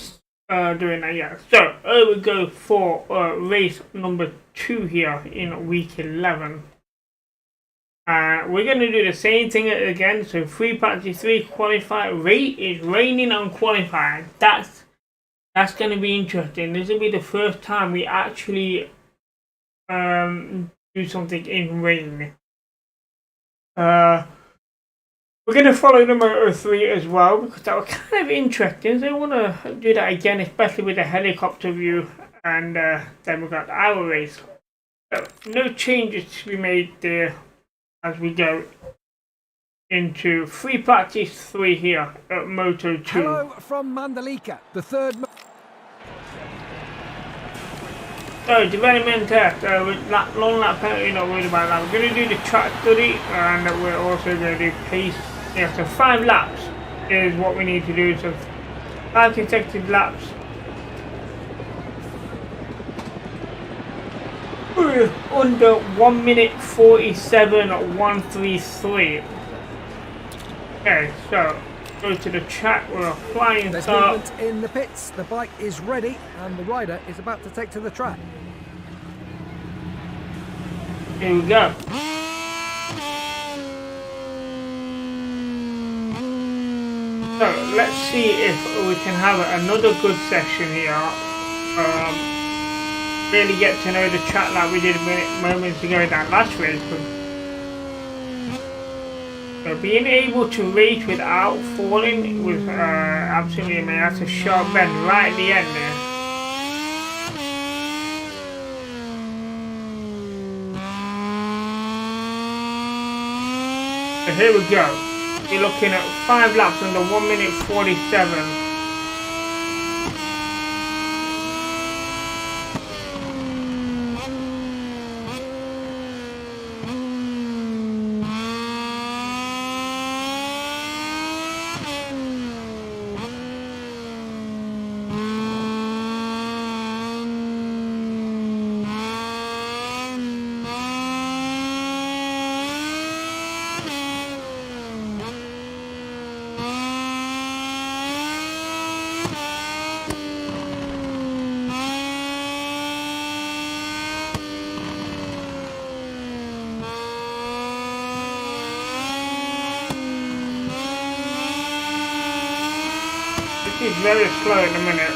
doing that yet. So, here we go for race number 2 here in week 11. We're going to do the same thing again. So, free practice 3 qualifier. Rate is raining on qualifier. That's going to be interesting. This will be the first time we actually do something in rain. We're going to follow the Moto3 as well because that was kind of interesting. So I want to do that again, especially with the helicopter view. And then we've got our race. So no changes to be made there as we go into free practice 3 here at Moto2. Hello from Mandalika, the third. So development test, with that long lap penalty, not worried about that. We're going to do the track study and we're also going to do pace. Yeah, so 5 laps is what we need to do. So 5 consecutive laps. Under 1 minute 47.133. Okay, so go to the track. We're flying There's start. movement in the pits. The bike is ready, and the rider is about to take to the track. Here we go. So let's see if we can have another good session here. Really get to know the track like we did moments ago in that last race. So being able to race without falling was absolutely amazing. That's a sharp bend right at the end there. So here we go. We're looking at 5 laps under 1 minute 47. is very slow at the minute.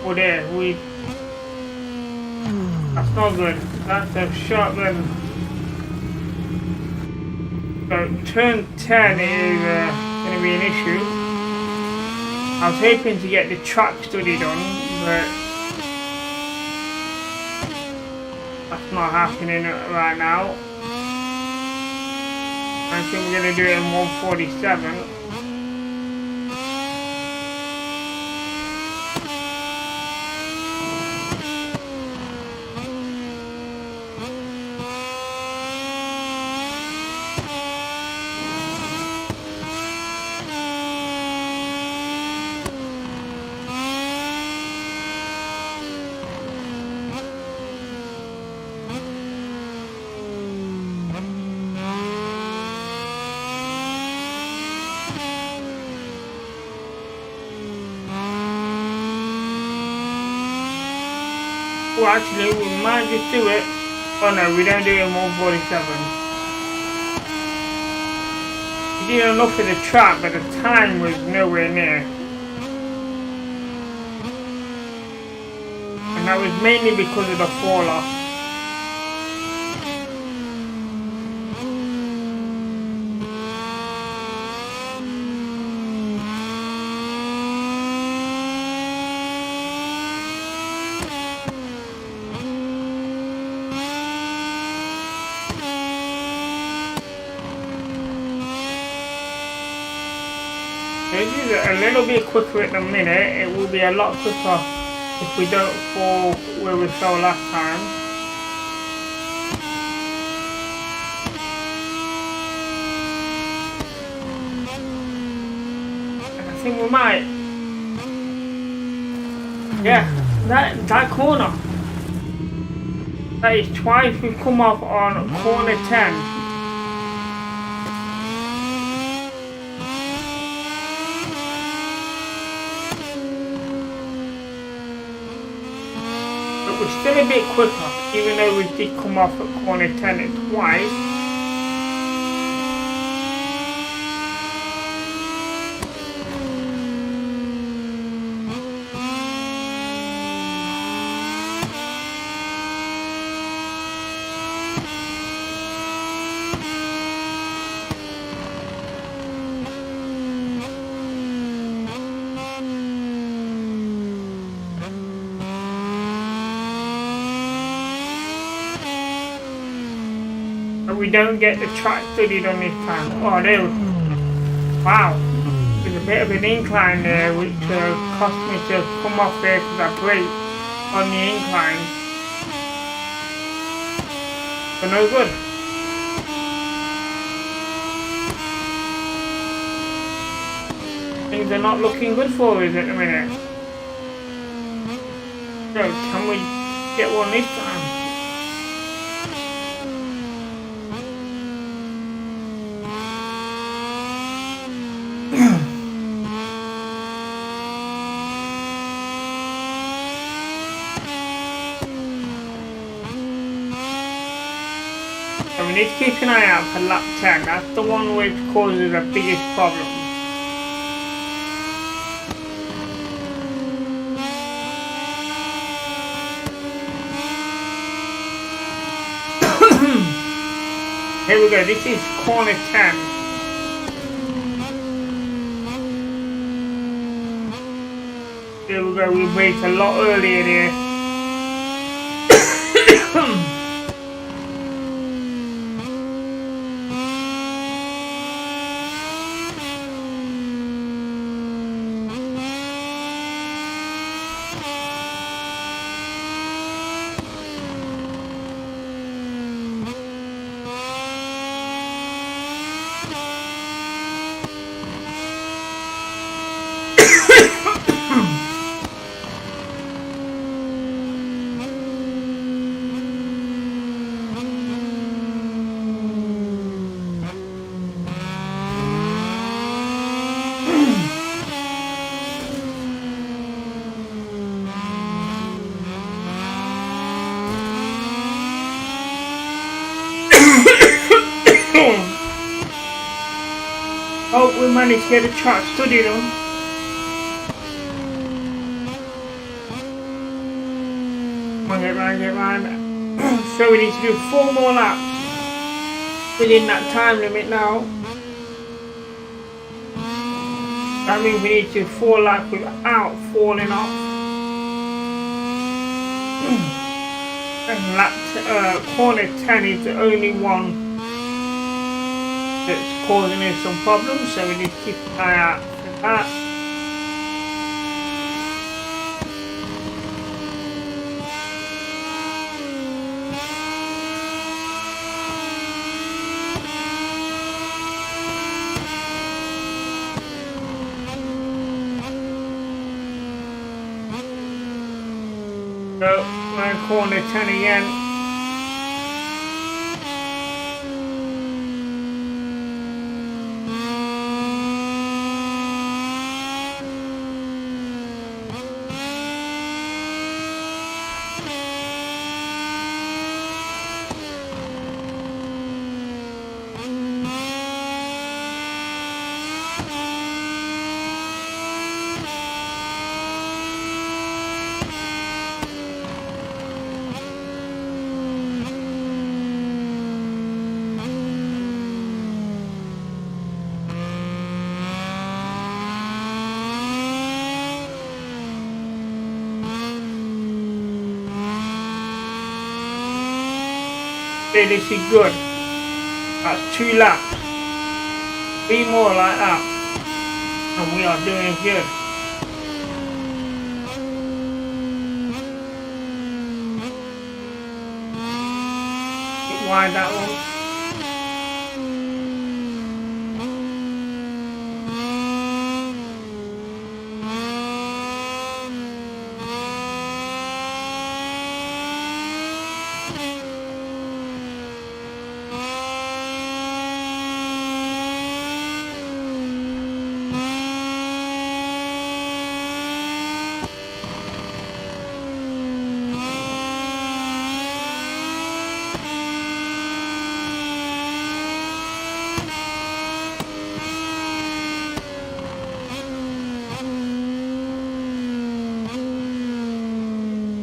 Oh there, that's not good. That's a short run. So turn 10 is going to be an issue. I was hoping to get the track study done, but that's not happening right now. I think we're going to do it in 147. Well, actually, we might just do it. Oh no, we don't do it in 147. We did enough of the track, but the time was nowhere near. And that was mainly because of the fall off. This is a little bit quicker at the minute. It will be a lot quicker if we don't fall where we fell last time. And I think we might. Yeah, that corner. That is twice we've come off on corner 10. We're still a bit quicker, even though we did come off at corner 10 twice. But we don't get the track studied on this time. Oh, dude. Wow. There's a bit of an incline there, which cost me to come off there because I braked on the incline. So no good. Things are not looking good for us at the minute. So can we get one this time? So we need to keep an eye out for lap 10. That's the one which causes the biggest problem. Here we go, this is corner 10. Here we go, we braked a lot earlier there. Hope we managed to get a track studied on. Come on, get round. So we need to do 4 more laps within that time limit now. That means we need to do 4 laps without falling off. And corner 10 is the only one that's causing us some problems, so we need to keep an eye out for that. So we're in corner 10 again. This is good. That's 2 laps. 3 more like that. And we are doing good. Bit wide that one.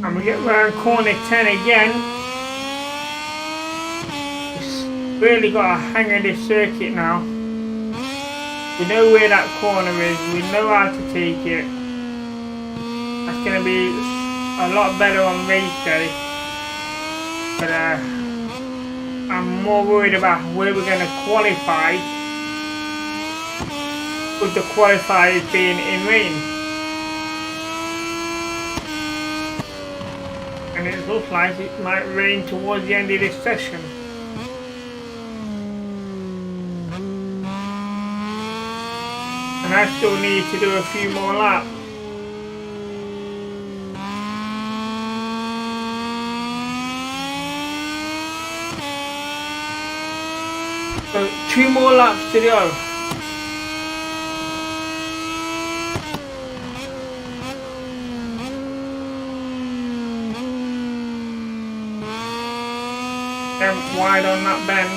And we get round corner 10 again. We've really got a hang of this circuit now. We know where that corner is, we know how to take it. That's going to be a lot better on race day. But I'm more worried about where we're going to qualify, with the qualifiers being in rain. And it looks like it might rain towards the end of this session. And I still need to do a few more laps. So 2 more laps to go. Wide on that bend.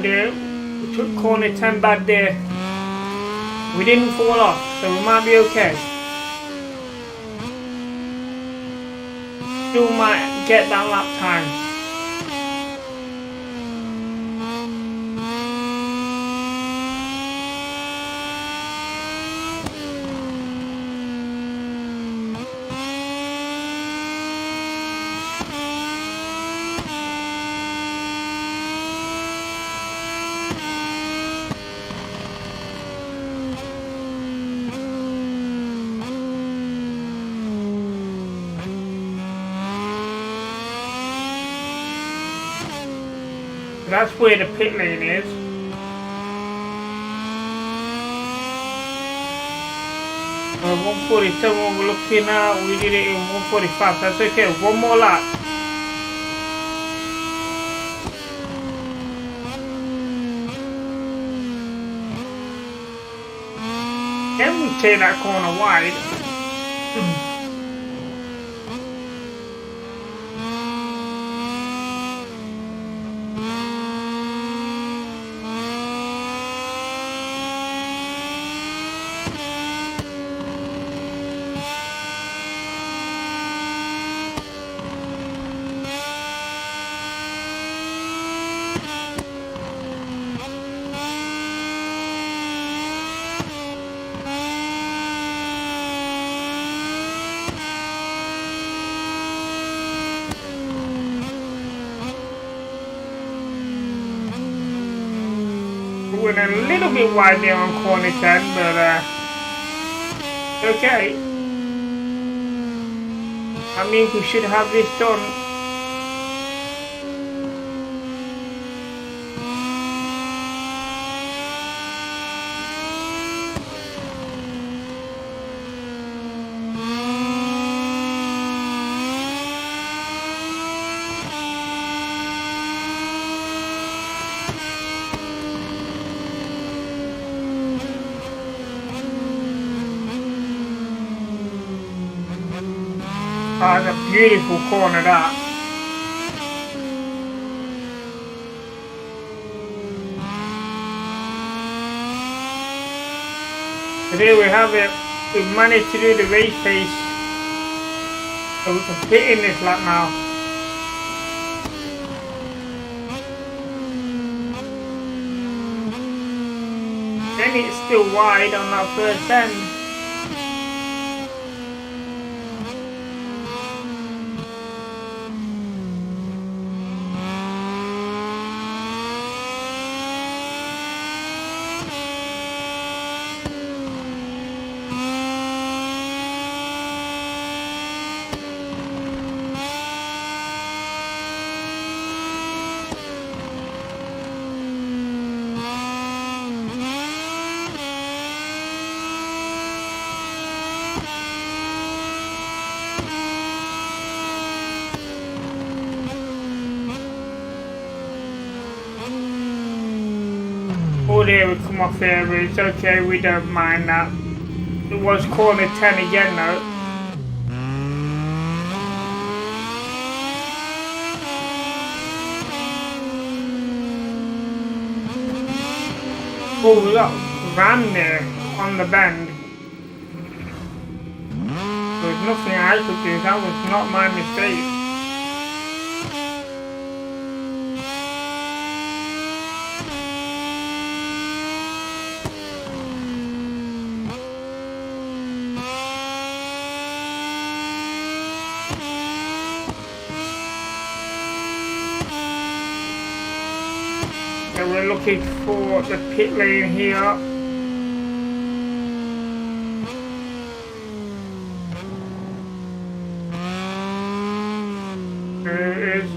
We took corner 10 bad there. We didn't fall off, so we might be okay. Still might get that lap time. That's where the pit lane is. 147 we're looking at, we did it in 145, that's okay, one more lap. Can we take that corner wide? Went a little bit wide there on corner 10, but okay. I mean, we should have this done. Oh, it's a beautiful corner that. So there we have it. We've managed to do the race pace. So we can fit in this lap now. Then it's still wide on that first end. Oh, there we come off there, but it's okay, we don't mind that. It was corner 10 again though. Oh, we got ran there on the bend. There's nothing I could do, that was not my mistake. So we're looking for the pit lane here. There it is.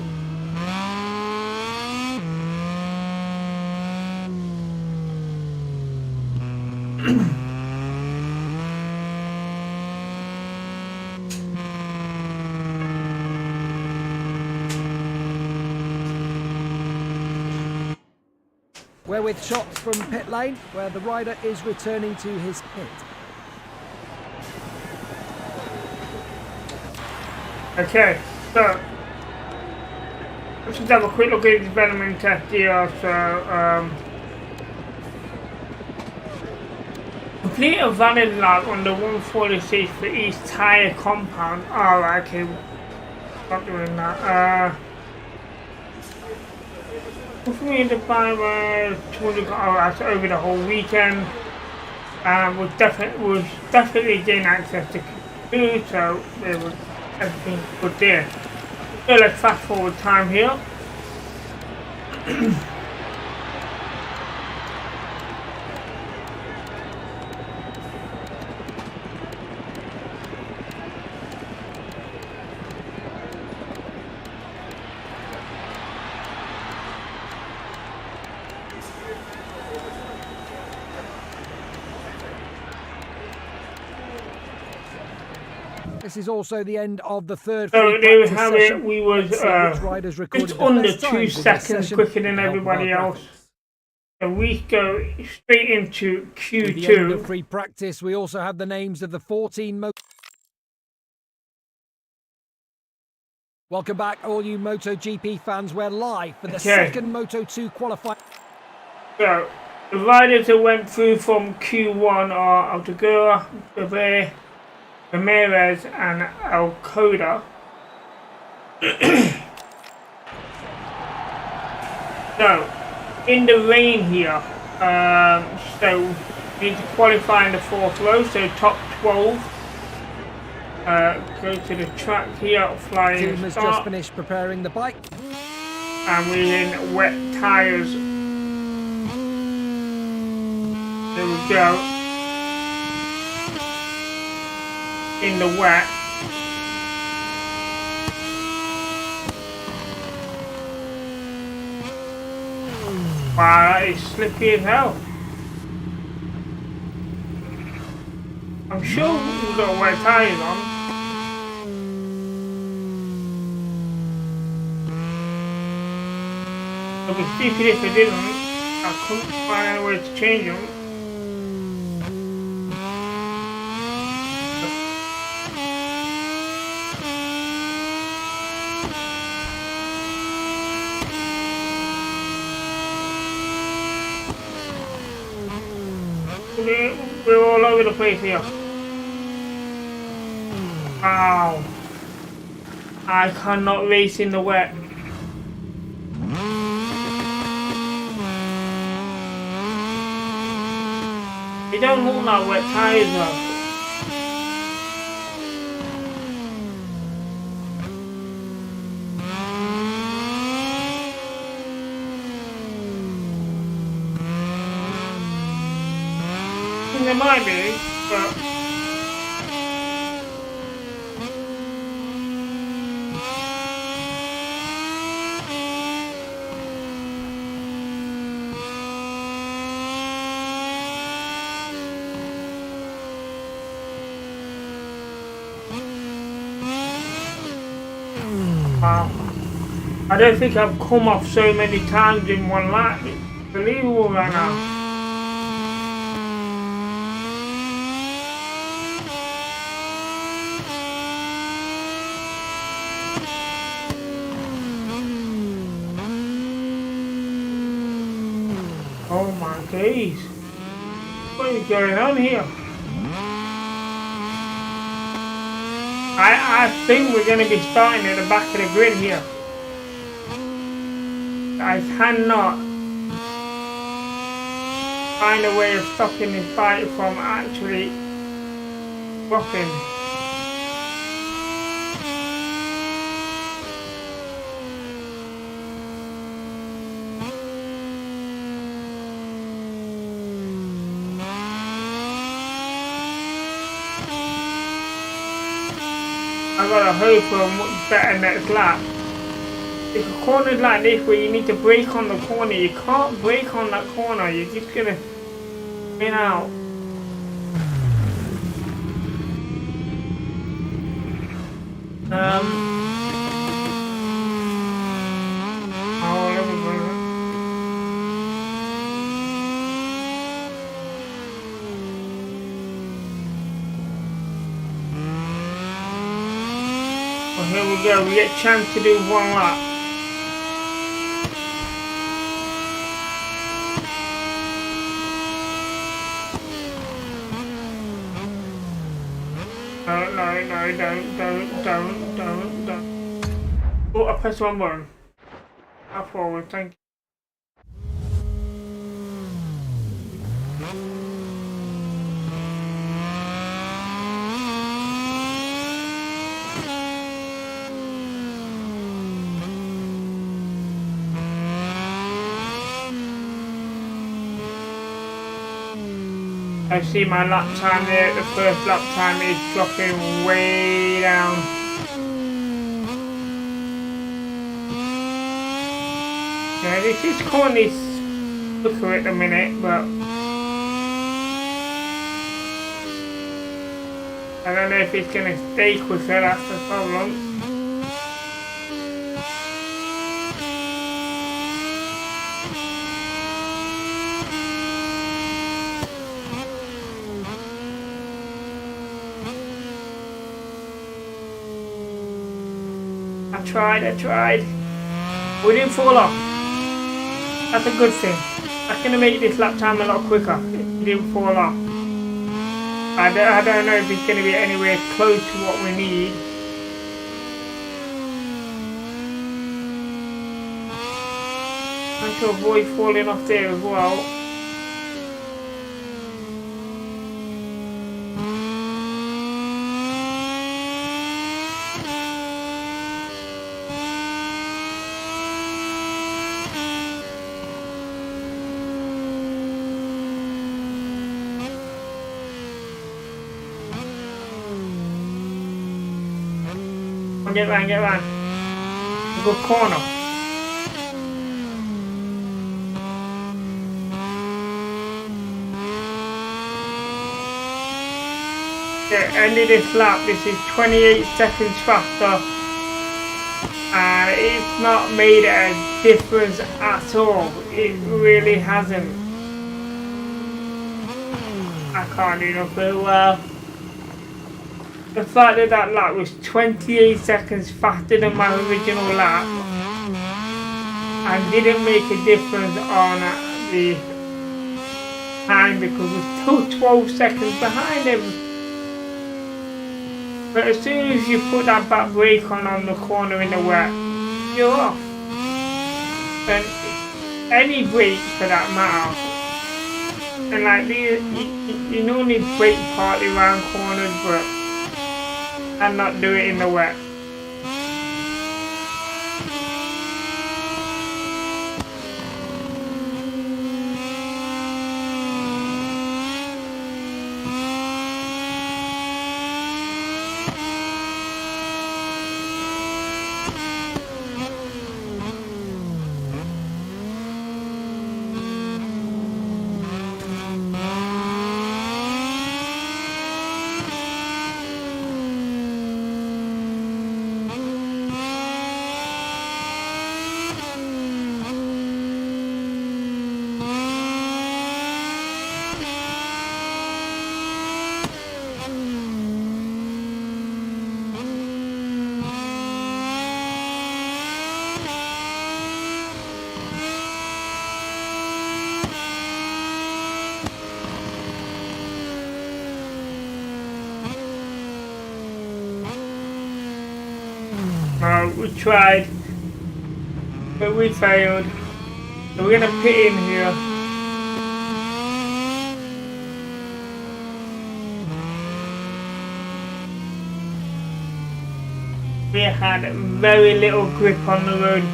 We're with shots from pit lane, where the rider is returning to his pit. Okay, so let's just have a quick look at the development test here. So, complete a valid lap on the 146 for each tyre compound. Alright, okay, not doing that. Hopefully the 200 hours over the whole weekend. We'll definitely gain access to food, so there was everything good there. So let's fast forward time here. This is also the end of the third So free there we practice have session. it. We was Let's see which riders recorded just the under best 2 times in this seconds session quicker than to help with everybody our else. graphics. So we go straight into With the end of Q2. free practice, we also have the names of the 14 Welcome back, all you MotoGP fans. We're live for the second Moto2 qualifier. So, the riders that went through from Q1 are Altagura, Bebe, Ramirez, and Alcoda. So, in the rain here, so we need to qualify in the 4th row, so top 12. Go to the track here, flying The team has just finished preparing the bike. And we're in wet tyres. There we go. In the wet. Wow, that is slippy as hell. I'm sure we've got wet tyres on. It would be stupid if I didn't. I couldn't find any way to change them. We're all over the place here. Wow. I cannot race in the wet. They don't look like wet tyres though. There might be, but wow. I don't think I've come off so many times in one lap. It's believable right now. Oh my days. What is going on here? I think we're going to be starting at the back of the grid here. I cannot find a way of stopping this bike from actually dropping. I gotta hope for a much better next lap. If a corner's like this where you need to brake on the corner, you can't brake on that corner, you're just gonna spin out. Oh, let me go. Well, here we go, we get a chance to do one lap. No, don't. Oh, I pressed one button. Up forward, thank you. I see my lap time there, the first lap time is dropping way down. Yeah, this is currently quicker at the minute, but I don't know if it's going to stay quicker, that's the problem. I tried. We didn't fall off. That's a good thing. That's going to make this lap time a lot quicker. It didn't fall off. I don't know if it's going to be anywhere close to what we need. Trying to avoid falling off there as well. Get round. Good corner. The end of this lap, this is 28 seconds faster, and it's not made a difference at all. It really hasn't. I can't do nothing very well. The fact that that lap was 28 seconds faster than my original lap and didn't make a difference on the time because we're still 12 seconds behind him. But as soon as you put that back brake on the corner in the wet, you're off. And any brake for that matter. And like these, you normally brake partly around corners, but and not do it in the wet. We tried, but we failed. So we're gonna pit in here. We had very little grip on the road,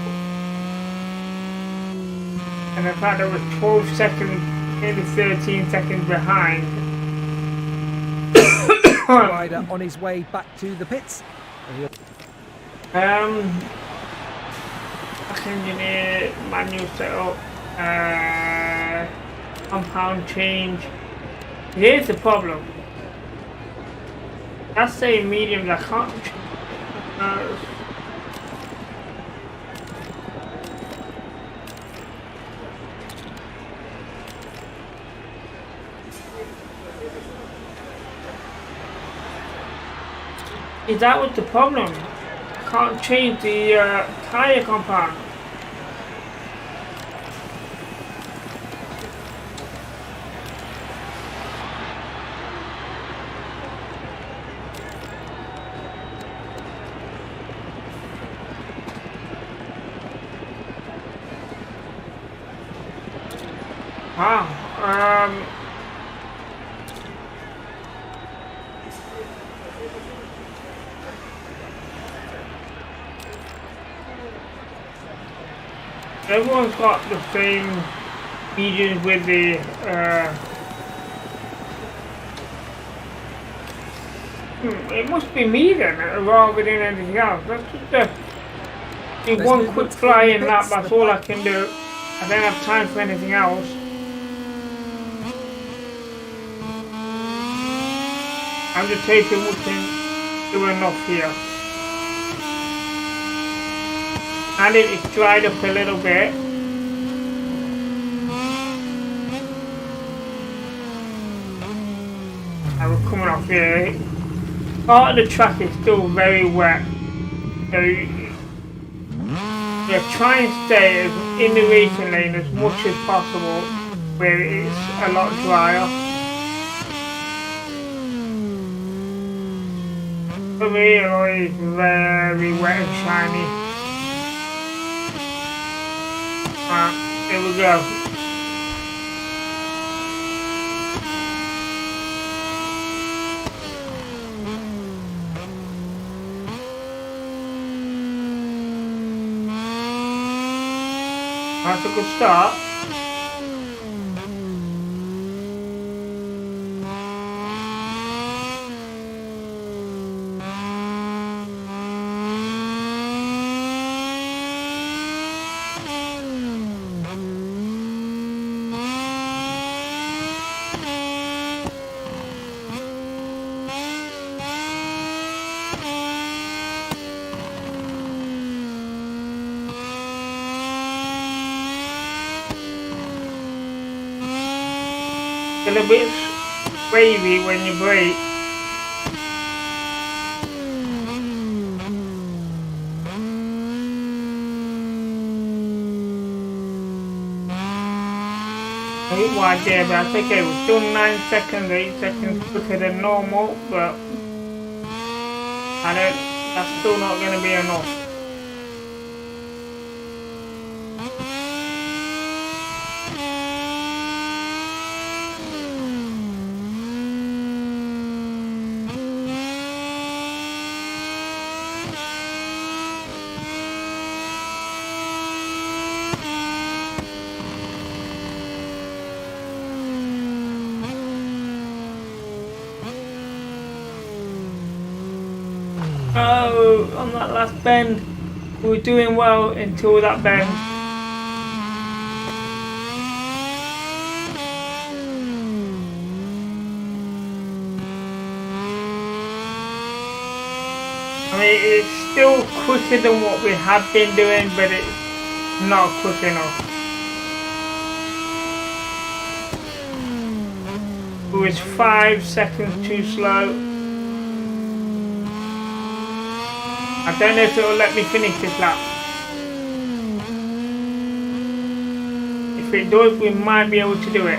and the fact that we're 12 seconds, maybe 13 seconds behind. Rider on his way back to the pits. Engineer, manual setup, compound change. Here's the problem. That's saying mediums, I can't. Is that what the problem? I can't change the tire compound. Everyone's got the same mediums with the it must be me then, rather than anything else. That's just one quick flying lap, that's all I can do. I don't have time for anything else. I'm just hoping we can do enough here. And it's dried up a little bit. And we're coming off here. Part of the track is still very wet. So yeah, try and stay in the racing lane as much as possible where it's a lot drier. The wheel is very wet and shiny. Here we go. That's a good start. A little bit wavy when you brake. A bit wide there, but that's okay. We're still 9 seconds, 8 seconds quicker than normal, but that's still not going to be enough. Oh, on that last bend, we were doing well until that bend. I mean, it's still quicker than what we have been doing, but it's not quick enough. It was 5 seconds too slow. I don't know if it will let me finish this lap. If it does, we might be able to do it.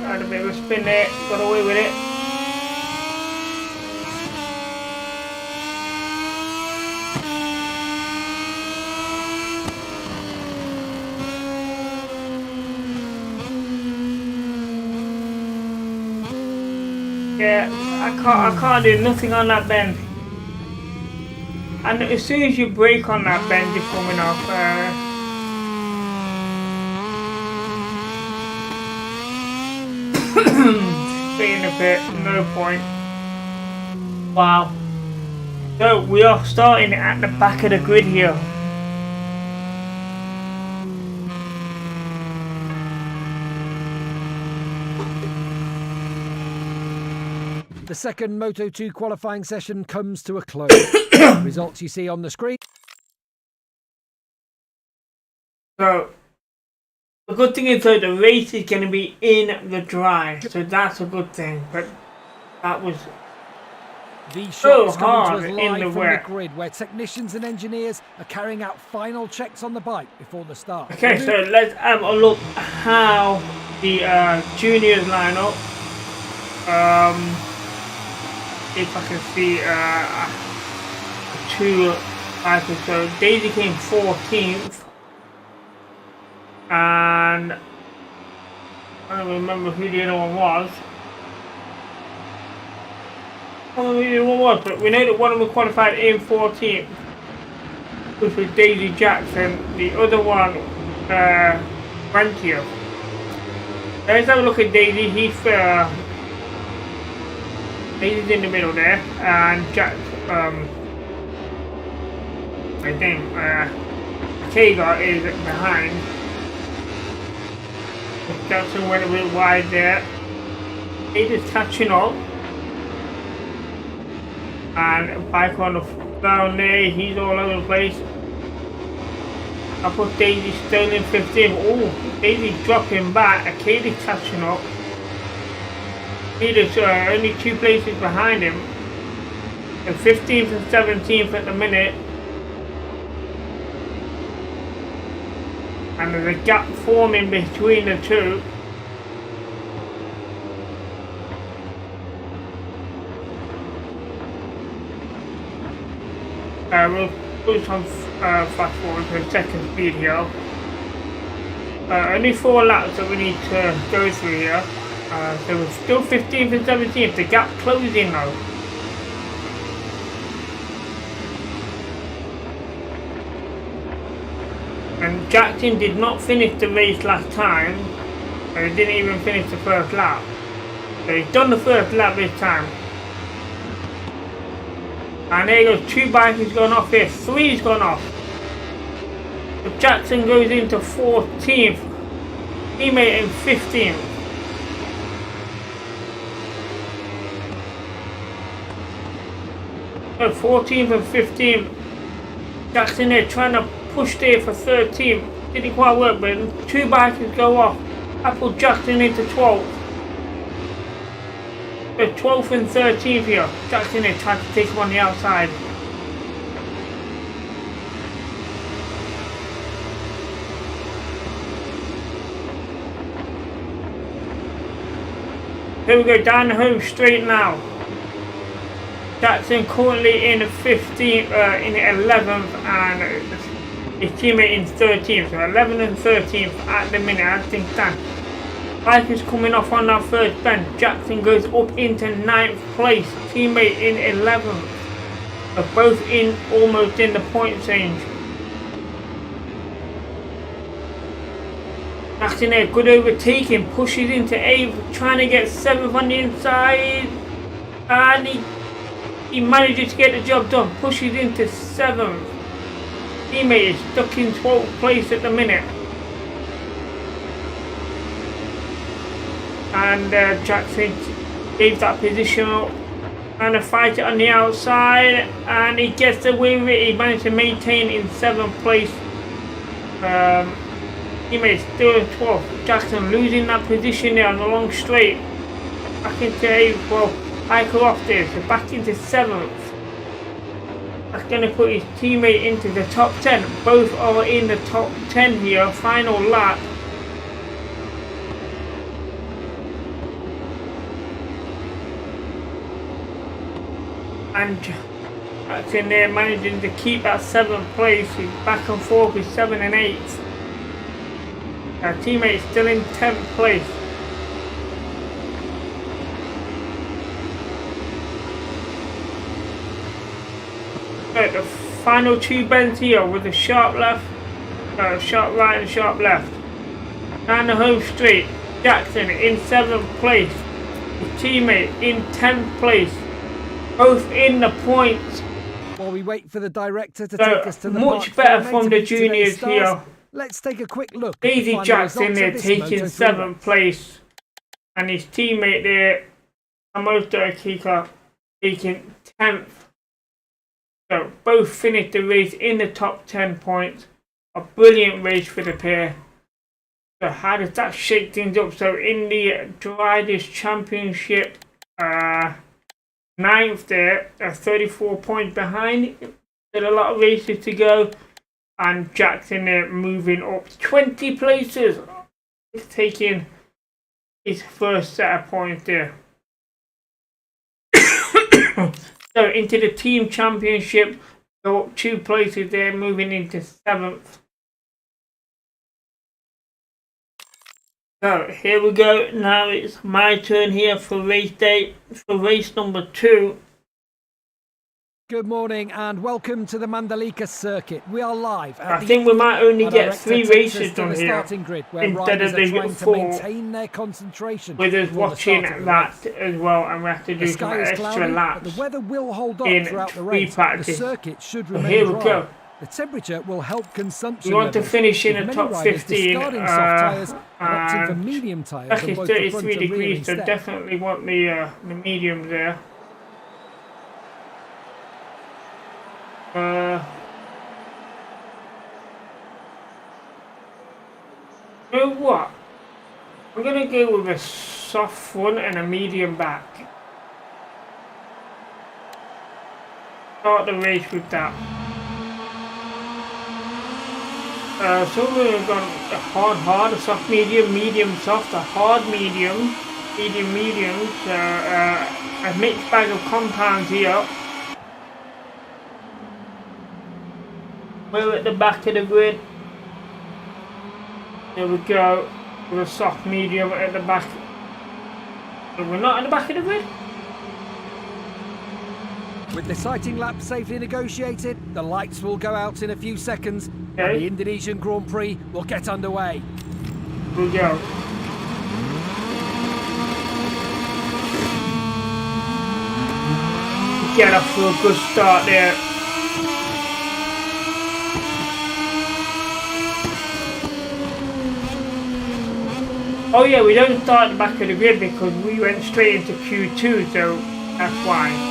Had a bit of a spin there, got away with it. Yeah, I can't do nothing on that bend. And as soon as you brake on that bend, you're coming off. Being a bit, no point. Wow. So we are starting at the back of the grid here. The second Moto2 qualifying session comes to a close. The results you see on the screen. So the good thing is though the race is going to be in the dry, so that's a good thing. But that was These so shots coming to hard us in live the from the wet. grid, where technicians and engineers are carrying out final checks on the bike before the start. Okay, so let's have a look how the juniors line up. If I can see two items. So Daisy came 14th, and I don't remember who the other one was. I don't know who the other one was, but we know that one of them qualified in 14th, which was Daisy Jackson. The other one, 20th. Let's have a look at Daisy. Daisy's in the middle there, and Jack, I think, Kagar is behind. Jackson went a bit wide there. Daisy's catching up. And bike on the down there, he's all over the place. I put Daisy still in 15th. Oh, Daisy's dropping back. Akadi's catching up. He's only 2 places behind him. And 15th and 17th at the minute. And there's a gap forming between the two. We'll put some fast forward to the second speed here. Only 4 laps that we need to go through here. So we're still 15th and 17th, the gap closing now. And Jackson did not finish the race last time, so he didn't even finish the first lap. So he's done the first lap this time. And there goes 2 bikes gone off here, 3's gone off. So Jackson goes into 14th, teammate in 15th. 14th and 15th. Jackson there trying to push there for 13th. Didn't quite work, but 2 bikes go off. I put Jackson into 12th. So 12th and 13th here. Jackson there trying to take him on the outside. Here we go down the home straight now. Jackson currently in 15th, in 11th, and his teammate in 13th. So 11th and 13th at the minute, I think that. Bike is coming off on that first bend. Jackson goes up into 9th place, teammate in 11th. They're both in almost in the points range. Jackson there, good overtaking, pushes into 8th, trying to get 7th on the inside, and he manages to get the job done, pushes into 7th. Teammate is stuck in 12th place at the minute. And Jackson gave that position up, trying to fight it on the outside, and he gets away with it. He managed to maintain in 7th place. Teammate still in 12th. Jackson losing that position there on the long straight. Back into 8th. Well, Michael off there, so back into 7th. That's going to put his teammate into the top 10. Both are in the top 10 here. Final lap. And Jackson there managing to keep that 7th place. He's back and forth with 7 and 8. Our teammate is still in 10th place. So the final 2 bends here with a sharp left, sharp right and sharp left. Down the home straight, Jackson in 7th place. His teammate in 10th place. Both in the points. While we wait for the director to take us to the much better from the juniors here. Let's take a quick look. Daisy Jackson there taking 7th place, and his teammate there, MOTO2, taking 10th. So both finished the race in the top 10 points. A brilliant race for the pair. So how does that shake things up? So in the Drivers' Championship, ninth there, 34 points behind. Still a lot of races to go. And Jackson there moving up 20 places. He's taking his first set of points there. So into the team championship, go up 2 places there, moving into 7th. So here we go. Now it's my turn here for race day, for race number 2. Good morning and welcome to the Mandalika circuit. We are live. I think we might only get 3 races done here grid, instead of the 4. Maintain their concentration. With us watching that as well, and we have to do some extra laps. The weather will hold up throughout the race. The circuit should remain here we go. The temperature will help consumption. We want to finish in the top 15. Soft tyres and opting for medium tyres. Back is 33 degrees, so definitely want the mediums there. You know what? I'm gonna go with a soft front and a medium back. Start the race with that. So we're going to go a hard, a soft medium, medium soft, a hard medium, medium. So a mixed bag of compounds here. We're at the back of the grid. There we go. With a soft medium at the back. But we're not at the back of the grid. With the sighting lap safely negotiated, the lights will go out in a few seconds, okay, and the Indonesian Grand Prix will get underway. Here we go. Get off to a good start there. Oh yeah, we don't start at the back of the grid because we went straight into Q2, so that's why.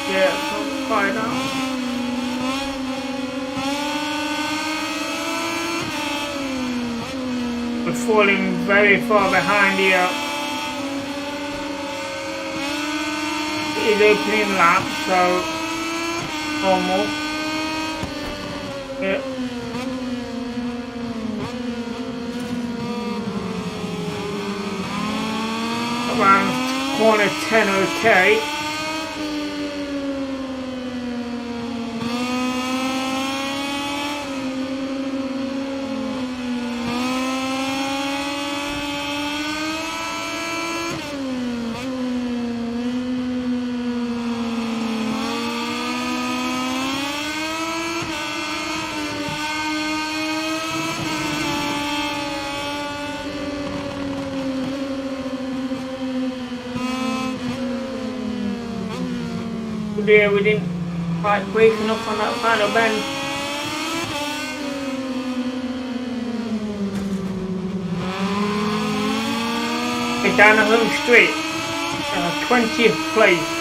Yeah, so far now. We're falling very far behind here. It is opening lap, so normal. Yeah. Around corner 10, okay. Yeah, we didn't quite break enough on that final bend. Okay, down the home straight, 20th place.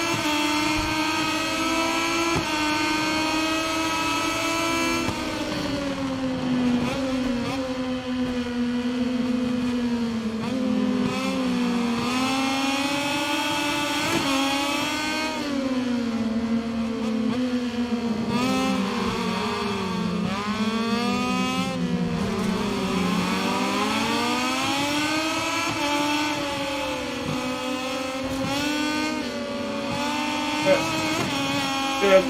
Good.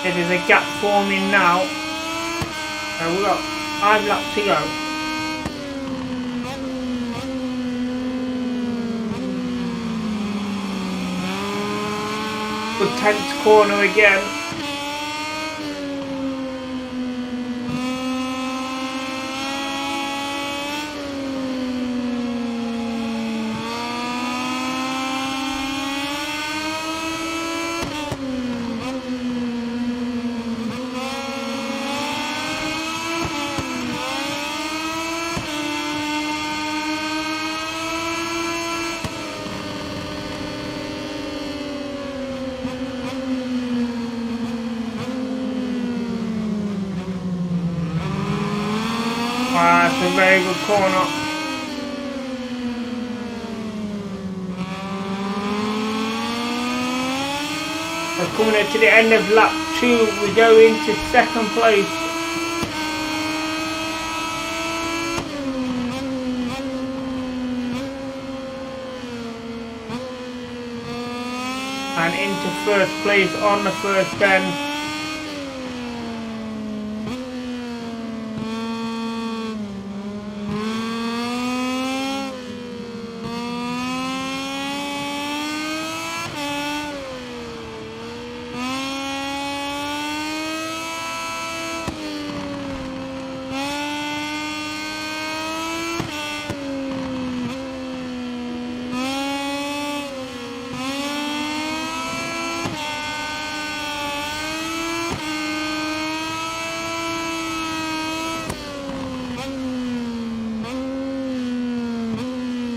There is a gap forming now. We've got 5 laps to go. Good tense corner again. That's a very good corner. We're coming up to the end of lap 2. We go into second place. And into first place on the first bend.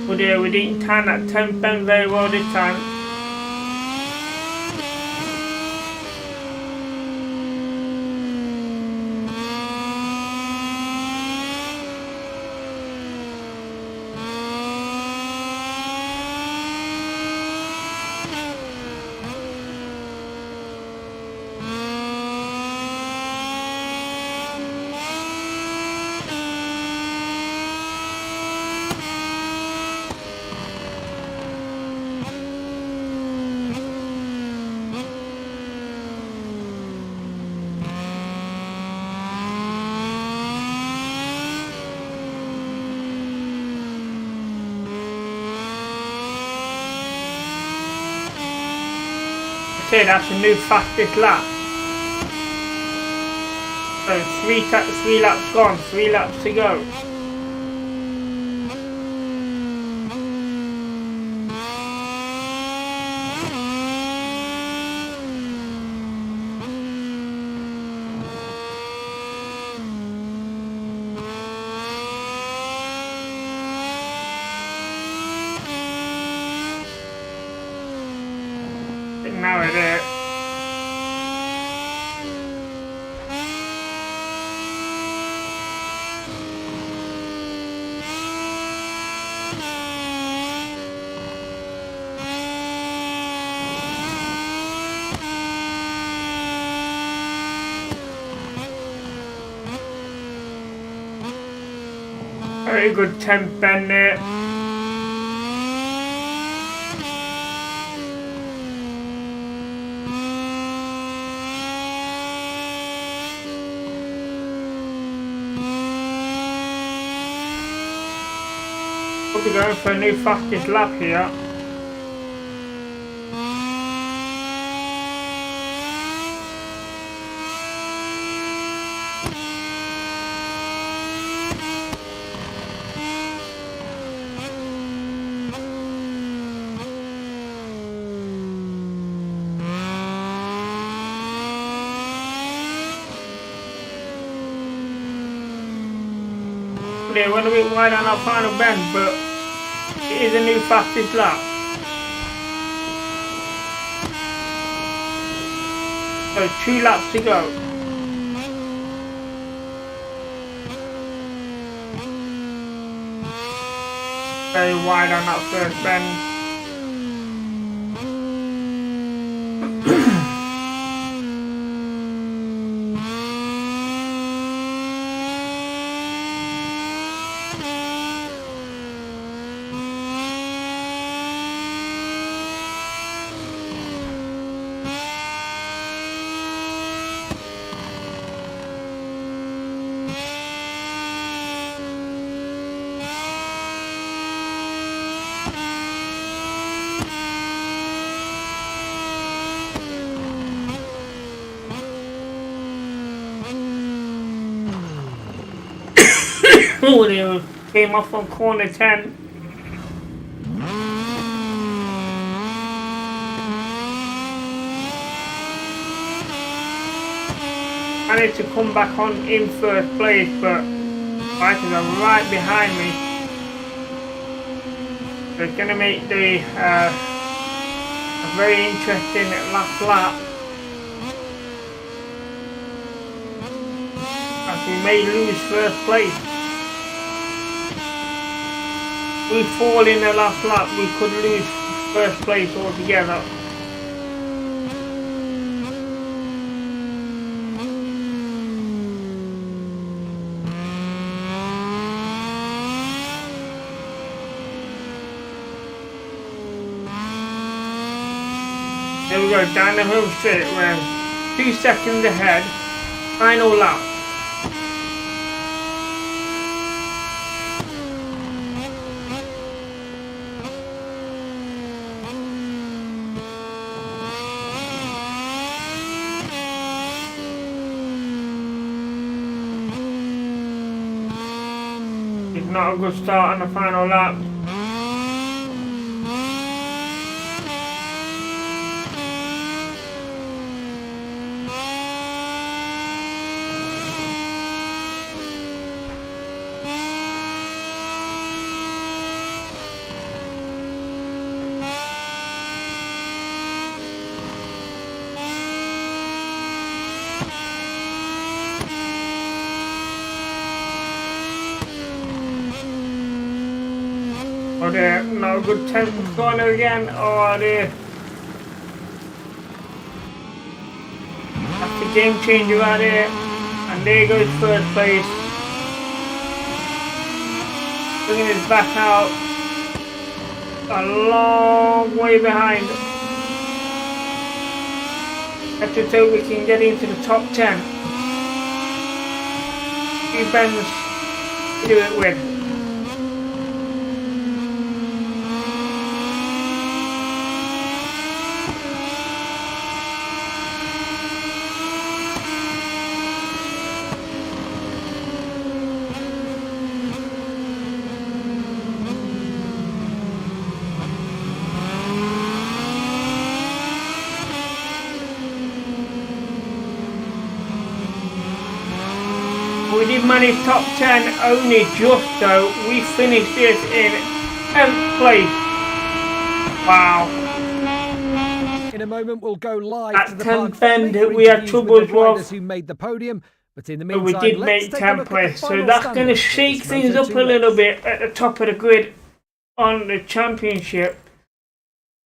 But yeah, we didn't time that 10th bend very well this time. Okay, that's a new fastest lap. So three laps gone, 3 laps to go. Now it is. Very good 10th bend there. We're going for a new fastest lap here. They went a bit wide on our final bend, but it is a new fastest lap. So 2 laps to go. Very wide on that first bend. Oh, they came off on corner 10. Managed to come back on in first place, but fighters are right behind me. So it's going to make the a very interesting last lap. As we may lose first place. we fall in the last lap, we could lose first place altogether. There we go, down the home straight, we're 2 seconds ahead, final lap. It's not a good start on the final lap. Or they're not a good 10th corner again, or they're that's the game changer right here, and there goes first place. Bringing his back out a long way behind. Let's just hope we can get into the top 10. Few bends to do it with. We did manage top 10 only just though. We finished this in 10th place. Wow. In a moment, we'll go live At to the 10th park end, for we had interviews trouble with the riders who made the podium. But in the But meantime, we did let's make take a 10th look at the place, so final that's going to standings for shake this things up MOTO2 a little race. bit at the top of the grid on the championship.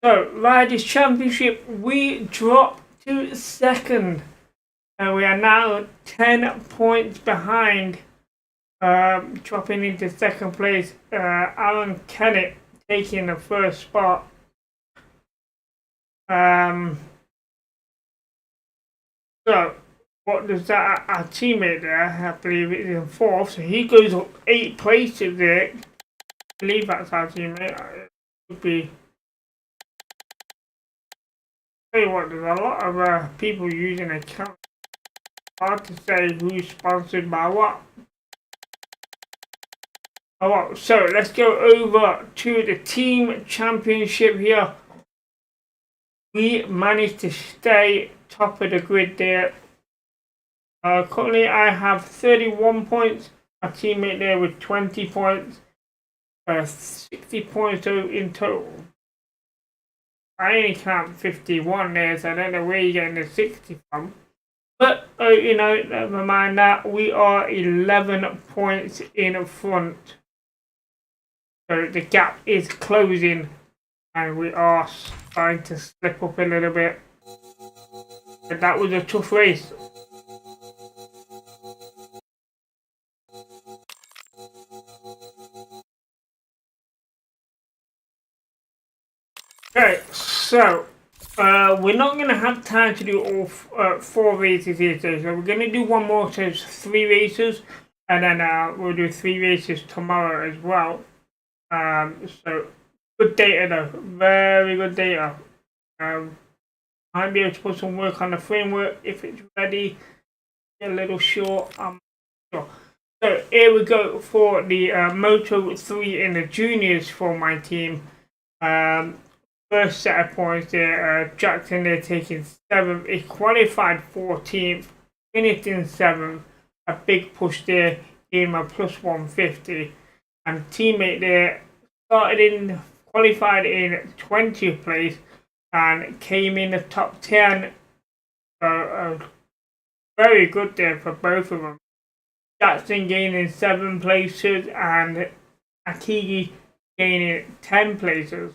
So, Riders' Championship, we dropped to second, and we are now 10 points behind, dropping into second place. Alan Kennett taking the first spot. So, what does that? Our teammate there, I believe, is in fourth, so he goes up 8 places there. I believe that's our teammate. It could be. Tell you what, there's a lot of people using accounts. Hard to say who's sponsored by what. Oh, well, so let's go over to the team championship here. We managed to stay top of the grid there. Currently I have 31 points. My teammate there with 20 points. 60 points in total. I only count 51 there, so I don't know where you're getting the 60 from. But, you know, never mind that. We are 11 points in front. So the gap is closing. And we are starting to slip up a little bit. But that was a tough race. Okay, so we're not going to have time to do all 4 races here today. So we're going to do one more, so it's 3 races. And then we'll do 3 races tomorrow as well. So good data though, very good data. Might be able to put some work on the framework if it's ready. A little short, I'm sure. So here we go for the MOTO2 in the juniors for my team. First set of points there, Jackson there taking 7th. He qualified 14th, finished in 7th. A big push there, gave him a plus 150. And teammate there qualified in 20th place and came in the top 10. Very good there for both of them. Jackson gaining 7 places and Akigi gaining 10 places.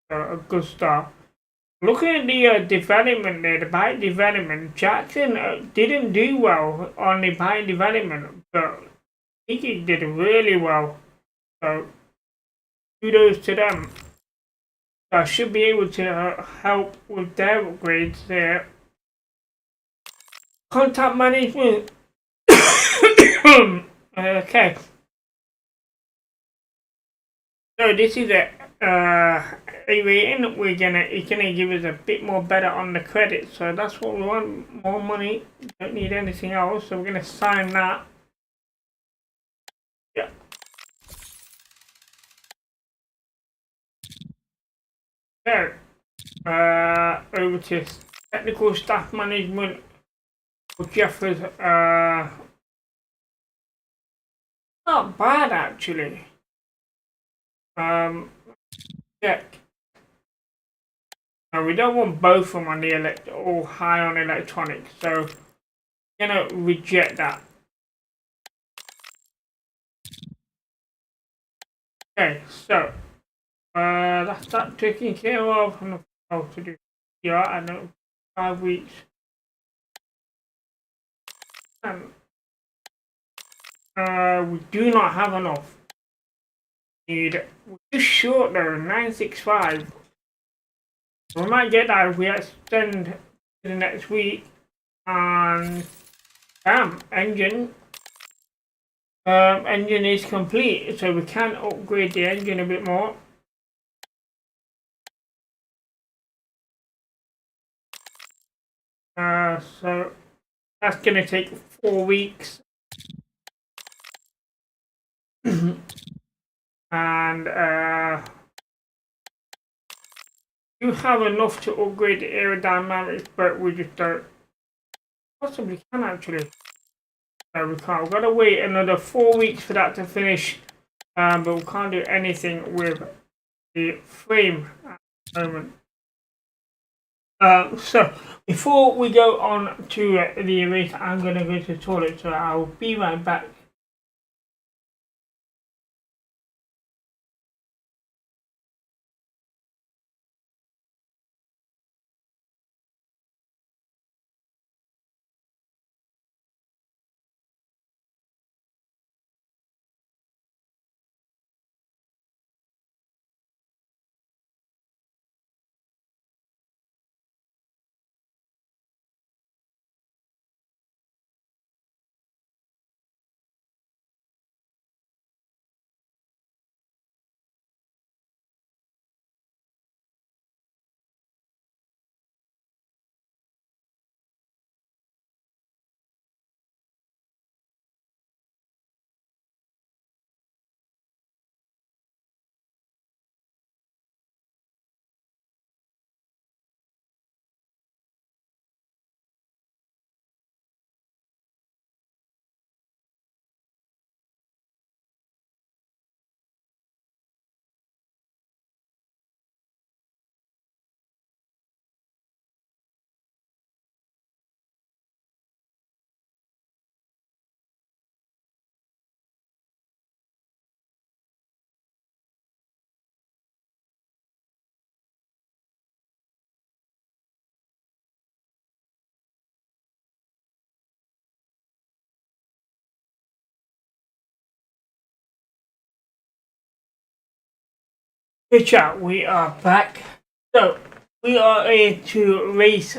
So a good start. Looking at the development there, the bike development, Jackson didn't do well on the bike development, but he did really well. So kudos to them. So I should be able to help with their upgrades there. Contact management. Okay. So this is a rating. It's gonna give us a bit more better on the credit. So that's what we want. More money. Don't need anything else. So we're gonna sign that. Yeah. So over to technical staff management. Jeffers, not bad actually. Check. Now we don't want both of them on the or high on electronics, so I'm gonna reject that. Okay, so that's that taken care of. I'm not how to do. Yeah, I know 5 weeks. And we do not have enough. We're just short though, 965. We might get that if we extend to the next week. And engine is complete, so we can upgrade the engine a bit more. So that's gonna take 4 weeks. And you have enough to upgrade the aerodynamics, but we just don't. Possibly can actually. No, we can't. We've got to wait another 4 weeks for that to finish. But we can't do anything with the frame at the moment. So before we go on to the race, I'm gonna go to the toilet. So I'll be right back. Good chat, we are back. So we are into race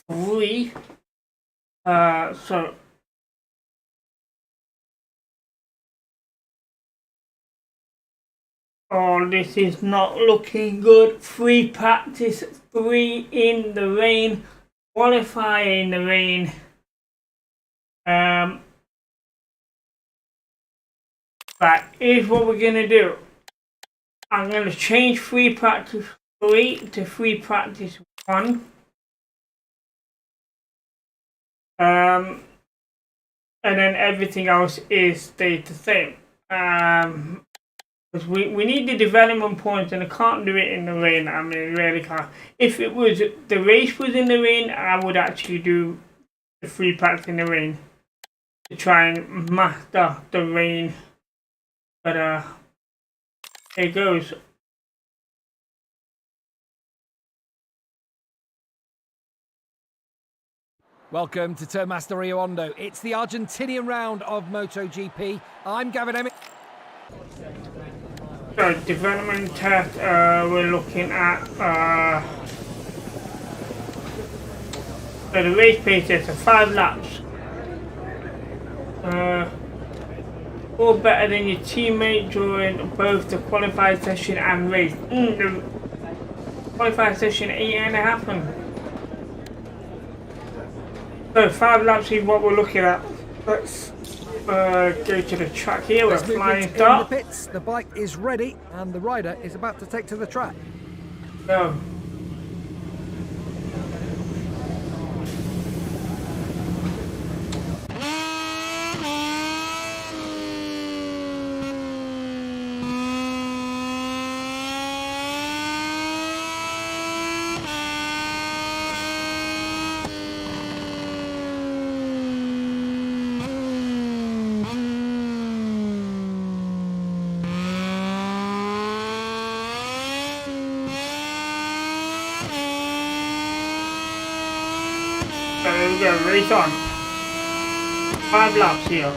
3. So this is not looking good. Free practice 3 in the rain, qualifier in the rain. But here's what we're gonna do. I'm gonna change free practice 3 to free practice 1. And then everything else is stayed the same. Because we need the development points, and I can't do it in the rain. I mean, really can't. If it was the race was in the rain, I would actually do the free practice in the rain to try and master the rain. But Here goes. Welcome to Termas de Rio Hondo. It's the Argentinian round of MotoGP. I'm Gavin Emmett. So development test, we're looking at so the race pace is 5 laps. All better than your teammate during both the qualified session and race. The qualified session ain't gonna happen. So 5 laps is what we're looking at. Let's go to the track here. We're flying start. In the pits, the bike is ready and the rider is about to take to the track. Go. There we go, race on. 5 laps here.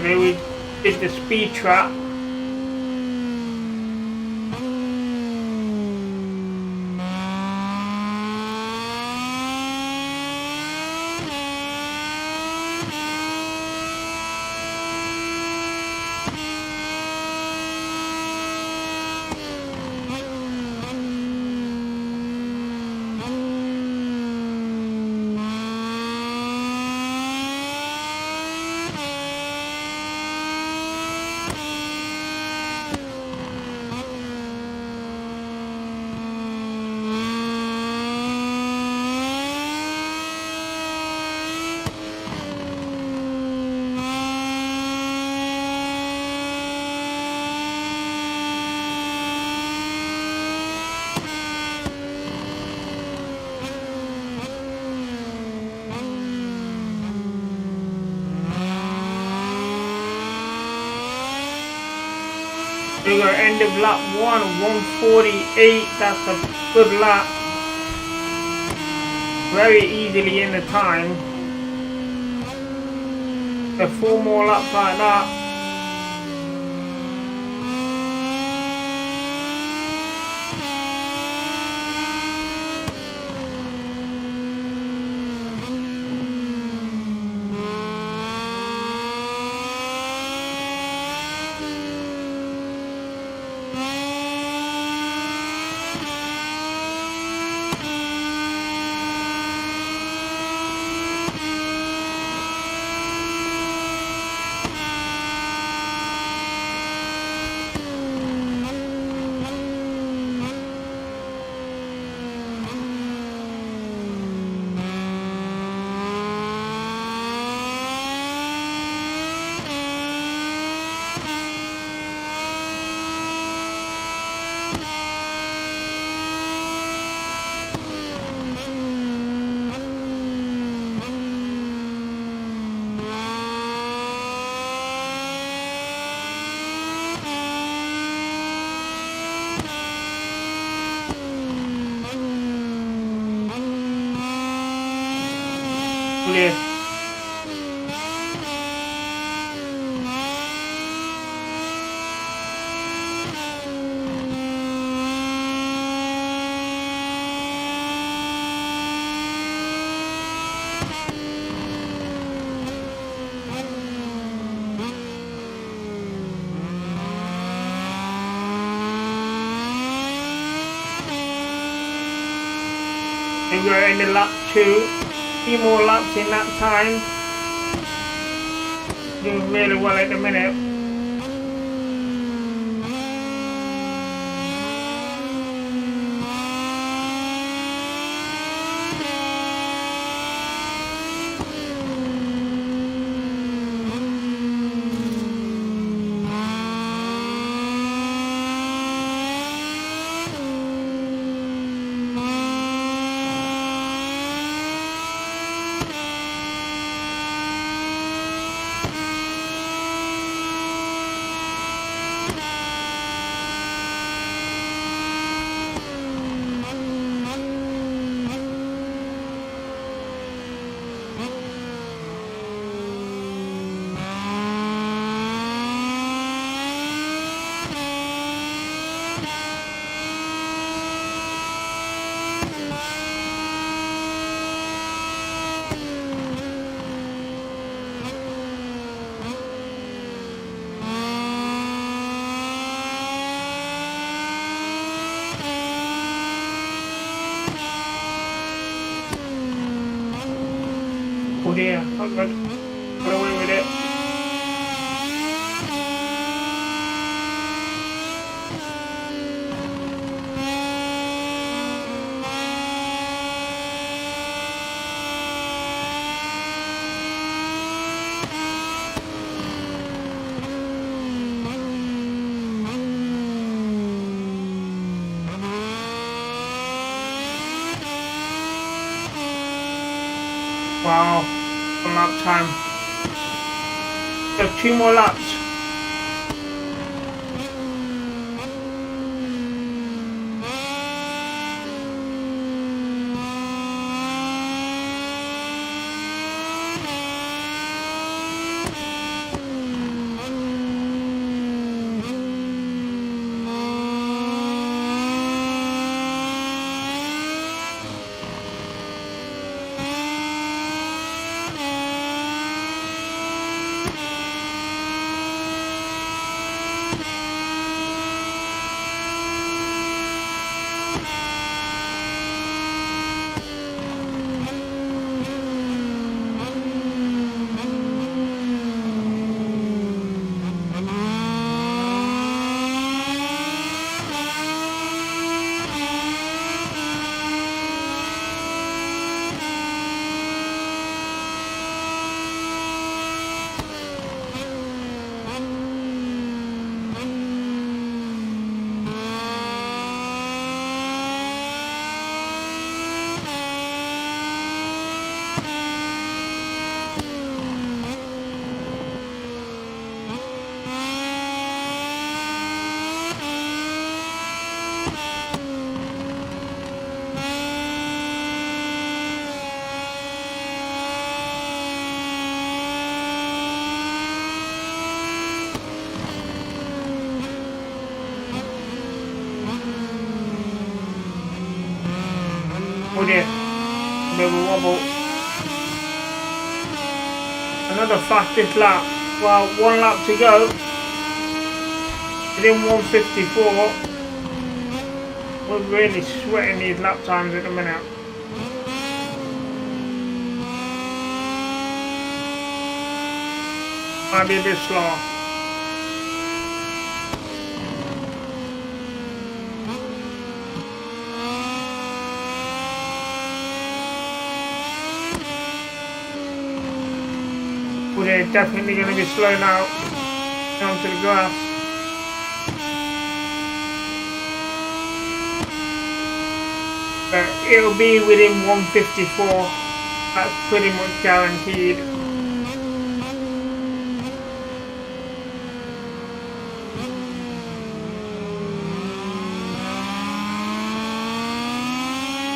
Here we did the speed trap. We're going to end of lap 1, 1:48. That's a good lap. Very easily in the time. So 4 more laps like that. Clear. And we're in the lap 2. few more laps in that time. Doing really well at the minute. Oh dear, not good. Got away with it. Wow, one lap time. So 2 more laps. Oh dear, bit of a wobble. Another fastest lap. Well, 1 lap to go. Within 154. We're really sweating these lap times at the minute. Might be a bit slow. They're definitely going to be slow now down to the grass. But it'll be within 154. That's pretty much guaranteed.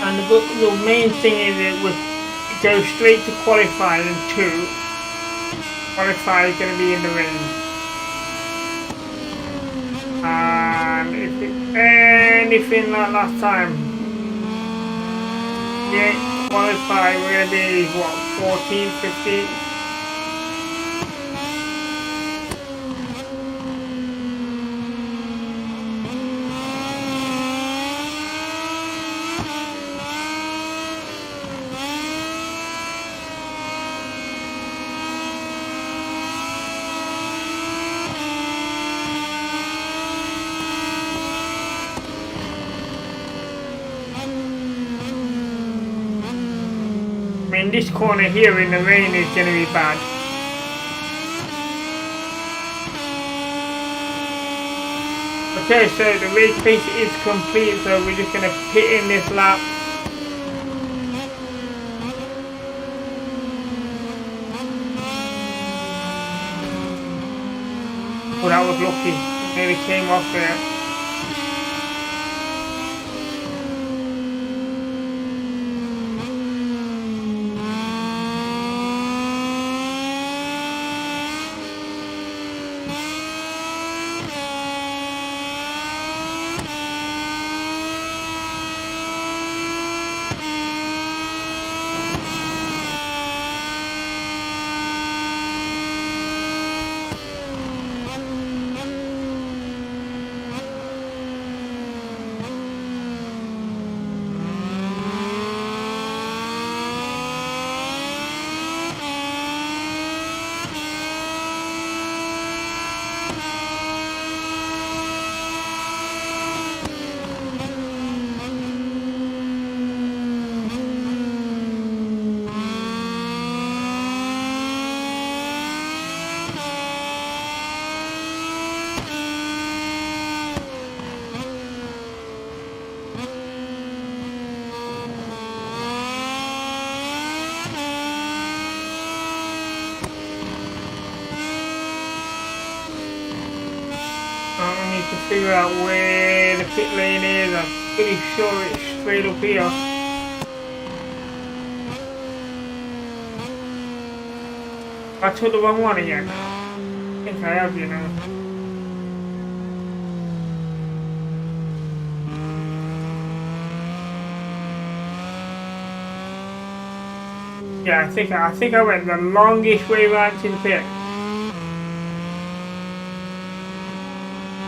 And the main thing is it would go straight to qualifier in 2. Qualifier is going to be in the rain. And if it's anything like last time, yeah, qualifier we're going to be what, 14, 15? in this corner here in the rain is going to be bad. Okay, so the race pace is complete, so we're just going to pit in this lap. Oh, that was lucky. Nearly came off there. To figure out where the pit lane is. I'm pretty sure it's straight up here. I took the wrong one again. I think I have, you know. Yeah, I think I went the longest way around to the pit.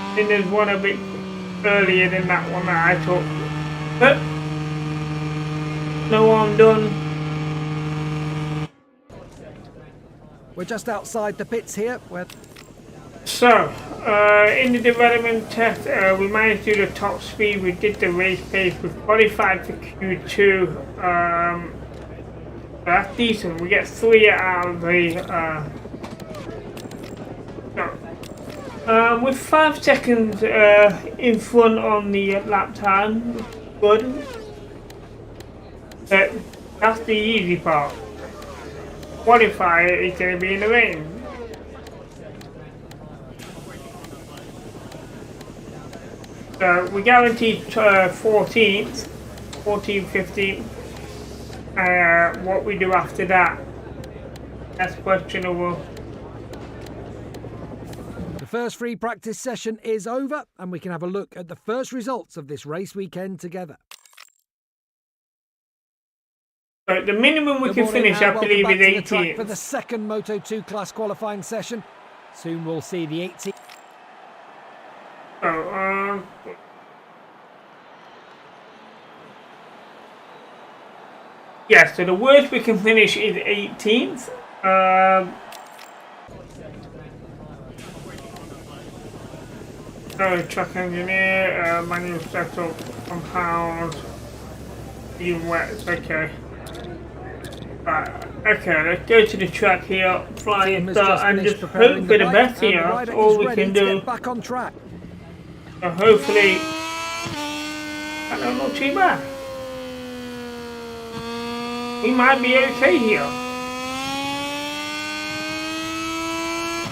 I think there's one a bit earlier than that one that I took. But no, I'm done. We're just outside the pits here. So, in the development test, we managed to do the top speed. We did the race pace. We qualified for Q2. That's decent. We get 3 out of the. With 5 seconds in front on the lap time, good. But that's the easy part. Qualifier is going to be in the rain. So we guaranteed 14th, 15th. What we do after that, that's questionable. The first free practice session is over, and we can have a look at the first results of this race weekend together. So the minimum we can finish, I believe, is 18th. For the second Moto2 class qualifying session. Soon we'll see the 18th. So, yeah, so the worst we can finish is 18th. Track engineer, manual setup, compound, even wet, okay. Right, okay, let's go to the track here, flying start, and just hope for the best here. That's all we can do. Back on track. So hopefully, that's not too bad. We might be okay here.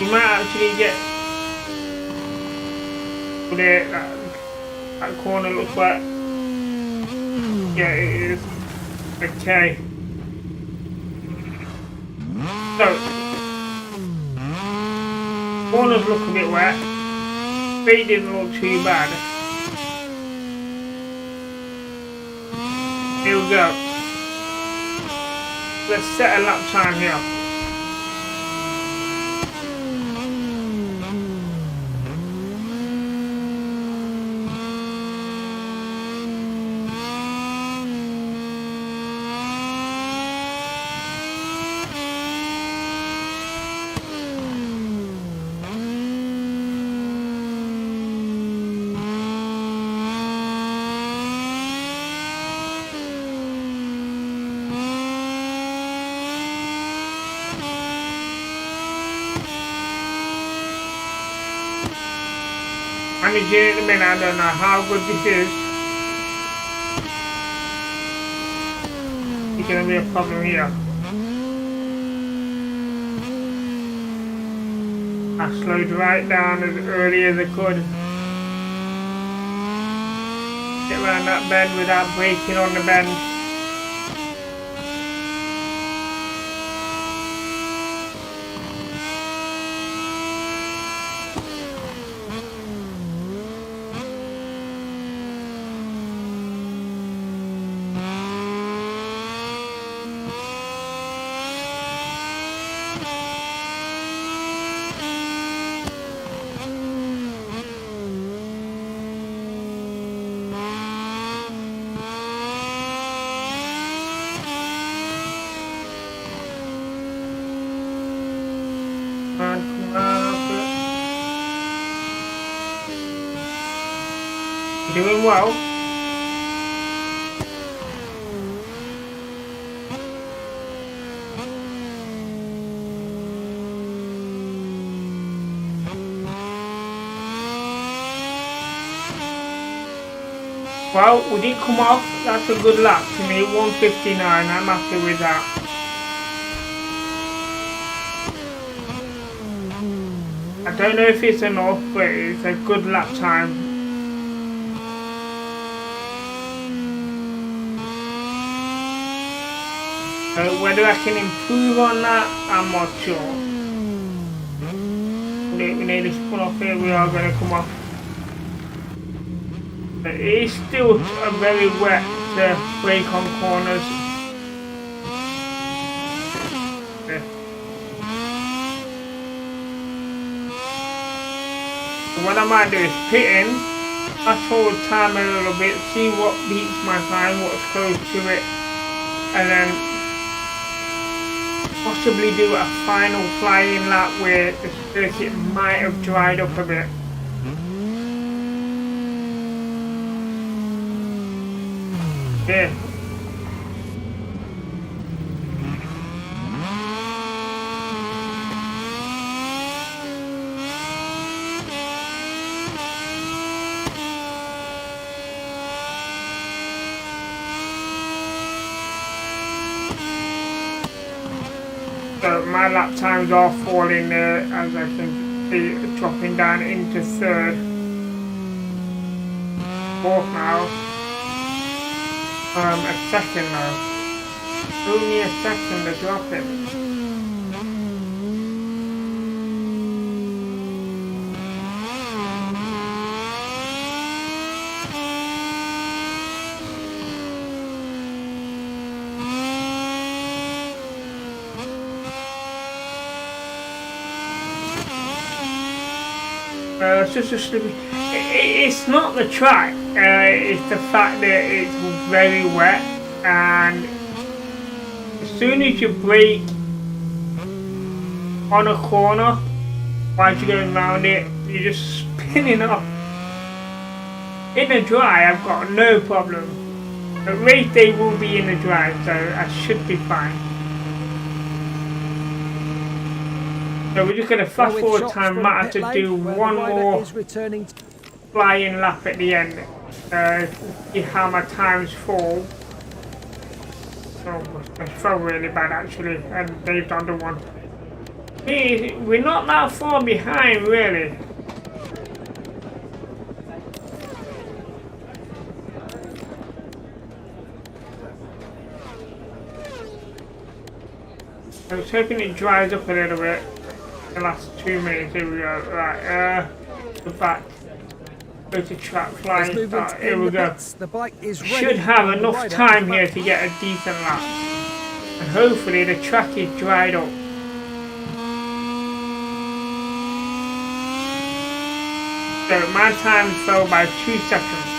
We might actually get there. That corner looks like, yeah, it is. Okay. So, corners look a bit wet. Speed didn't look too bad. Here we go. Let's set a lap time here. damaging at the minute. I don't know how good this is. It's going to be a problem here. I slowed right down as early as I could. Get around that bend without braking on the bend. Doing well. Well, we didn't come off. That's a good lap to me. 1:59. I'm happy with that. I don't know if it's enough, but it's a good lap time. Whether I can improve on that, I'm not sure. We nearly spun off here, we are going to come off. But it is still a very wet brake on corners. Yeah. So what I might do is pit in, fast forward time a little bit, see what beats my time, what's close to it, and then possibly do a final flying lap where the circuit might have dried up a bit. Yeah. So my lap times are falling as I can see, dropping down into third. Fourth now. A second now. Only a second to drop it. It's not the track, it's the fact that it's very wet, and as soon as you brake on a corner while you're going around it, you're just spinning off. In the dry, I've got no problem. But race day will be in the dry, so I should be fine. So we're just going to fast forward time. Might have to do one more flying lap at the end. See how my times fall. Oh, I felt really bad actually, and they've done the one. Hey, we're not that far behind really. I was hoping it dries up a little bit. The last 2 minutes, here we go. Right, the back. Go to track flying start. Here we go. The bike is should have enough time here to get a decent lap. And hopefully the track is dried up. So my time fell by 2 seconds.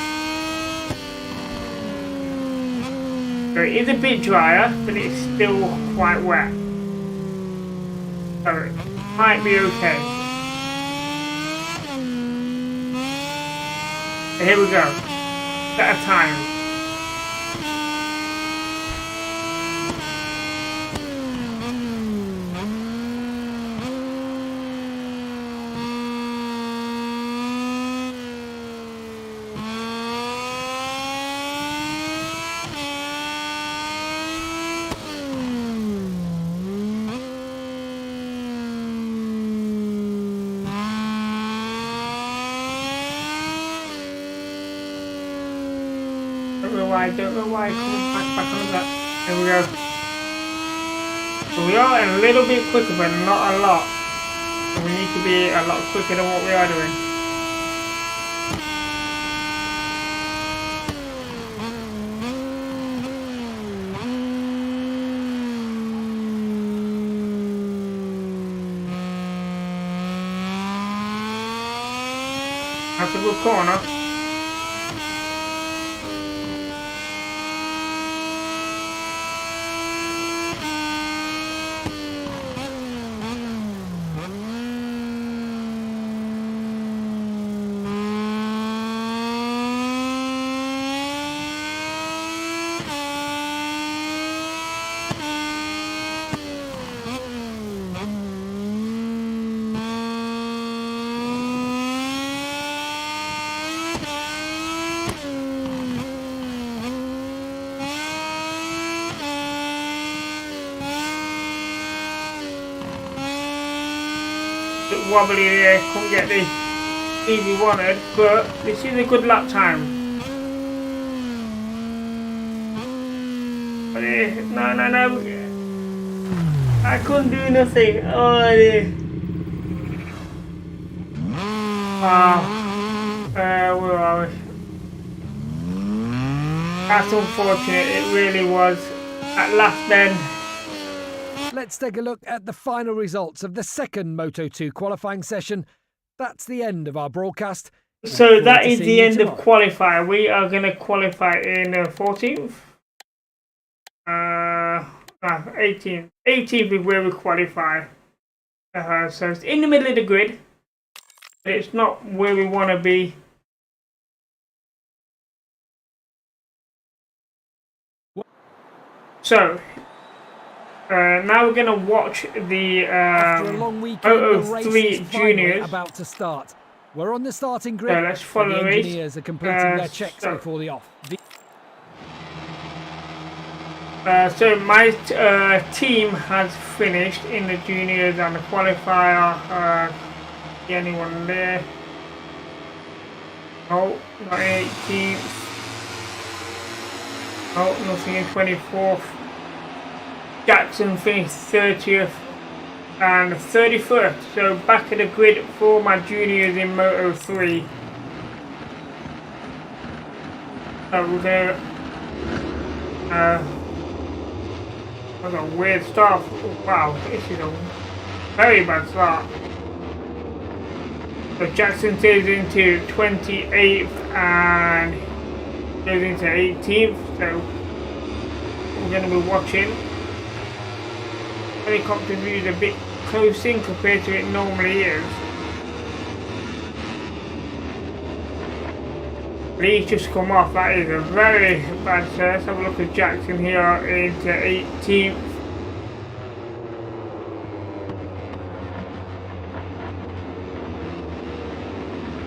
So it is a bit drier, but it's still quite wet. So it might be okay. So here we go. Better time. Don't know why coming back on that. There we go. So we are a little bit quicker, but not a lot. So we need to be a lot quicker than what we are doing. That's a good corner. Wobbly there, couldn't get the speed we wanted, but this is a good lap time. No, I couldn't do nothing. Where are we? That's unfortunate, it really was. At last then. Let's take a look at the final results of the second Moto2 qualifying session. That's the end of our broadcast. So that is the end of qualifier. We are going to qualify in 14th. 18th. 18th is where we qualify. So it's in the middle of the grid. But it's not where we want to be. So now we're going to watch the MOTO2 juniors. About to start. We're on the starting grid. So let's follow the engineers are completing their checks before the off. So my team has finished in the juniors and the qualifier. Anyone there? No, not 18th. Oh, nothing in 24th. Jackson finished 30th and 31st. So back at the grid for my juniors in Moto3. So we're gonna. That's a weird start. Wow, this is a very bad start. So Jackson goes into 28th and goes into 18th. So we're going to be watching. Helicopter view is a bit close in compared to it normally is. But he's just come off. That is a very bad start. Let's have a look at Jackson here into 18th.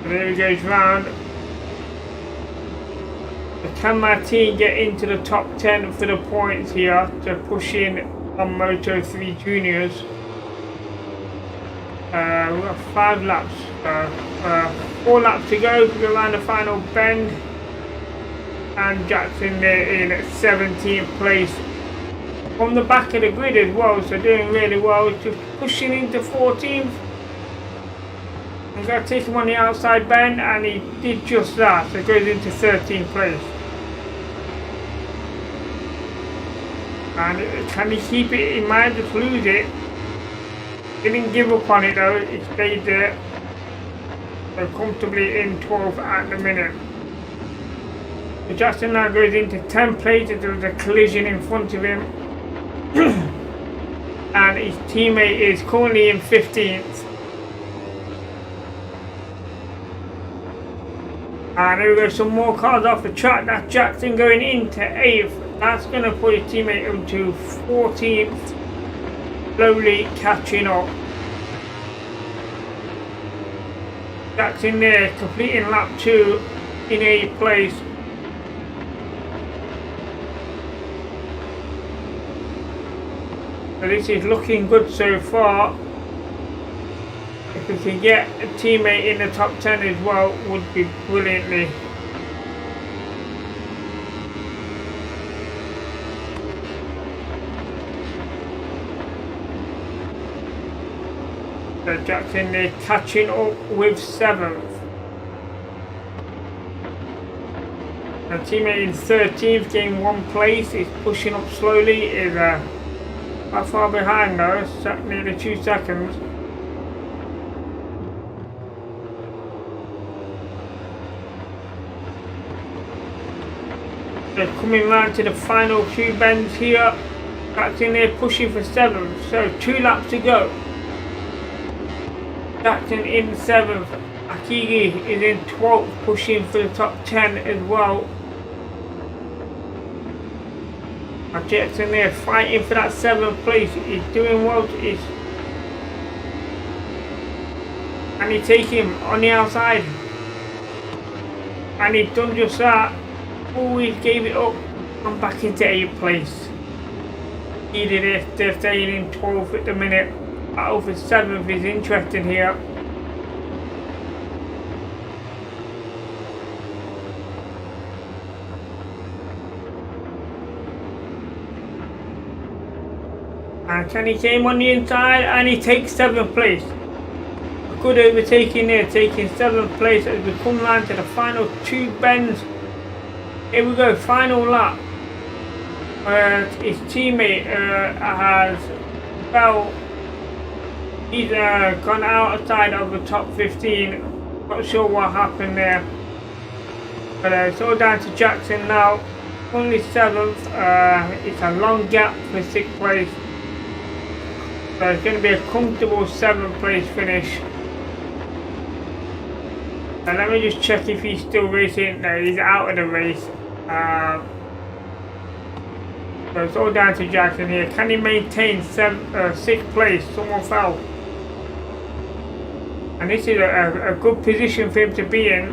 So there he goes round. Can my team get into the top 10 for the points here to push in on Moto3 juniors? We've got 5 laps, 4 laps to go around the final bend, and Jackson there in 17th place on the back of the grid as well, so doing really well, just pushing into 14th. I'm going to take him on the outside bend, and he did just that, so goes into 13th place. And can he keep it? He might just lose it. Didn't give up on it though, he stayed there. So comfortably in 12th at the minute. So Justin now goes into 10th place. There was a collision in front of him. And his teammate is currently in 15th. And there we go, some more cars off the track. That's Jackson going into 8th. That's going to put his teammate into 14th. Slowly catching up. Jackson there, completing lap 2 in 8th place. So this is looking good so far. If we can get a teammate in the top 10 as well, would be brilliantly. So Jackson there catching up with 7th. A teammate in 13th getting 1 place, is pushing up slowly, is quite far behind though, nearly 2 seconds. They're coming round to the final 2 bends here. Jackson there pushing for 7th, so 2 laps to go. Jackson in 7th, Akigi is in 12th, pushing for the top 10 as well. Jackson there fighting for that 7th place. He's doing well. And he take him on the outside. And he's done just that. Always gave it up. I'm back into 8th place. He did it. They're staying in 12th at the minute. Battle for 7th is interesting here. And Kenny came on the inside and he takes 7th place. A good overtaking there, taking 7th place as we come round to the final 2 bends. Here we go, final lap. His teammate has fell. He's gone outside of the top 15. Not sure what happened there. But it's all down to Jackson now. Only 7th. It's a long gap for 6th place. So it's going to be a comfortable 7th place finish. And let me just check if he's still racing. No, he's out of the race. So it's all down to Jackson here. Can he maintain 6th place? Someone fell. And this is a good position for him to be in.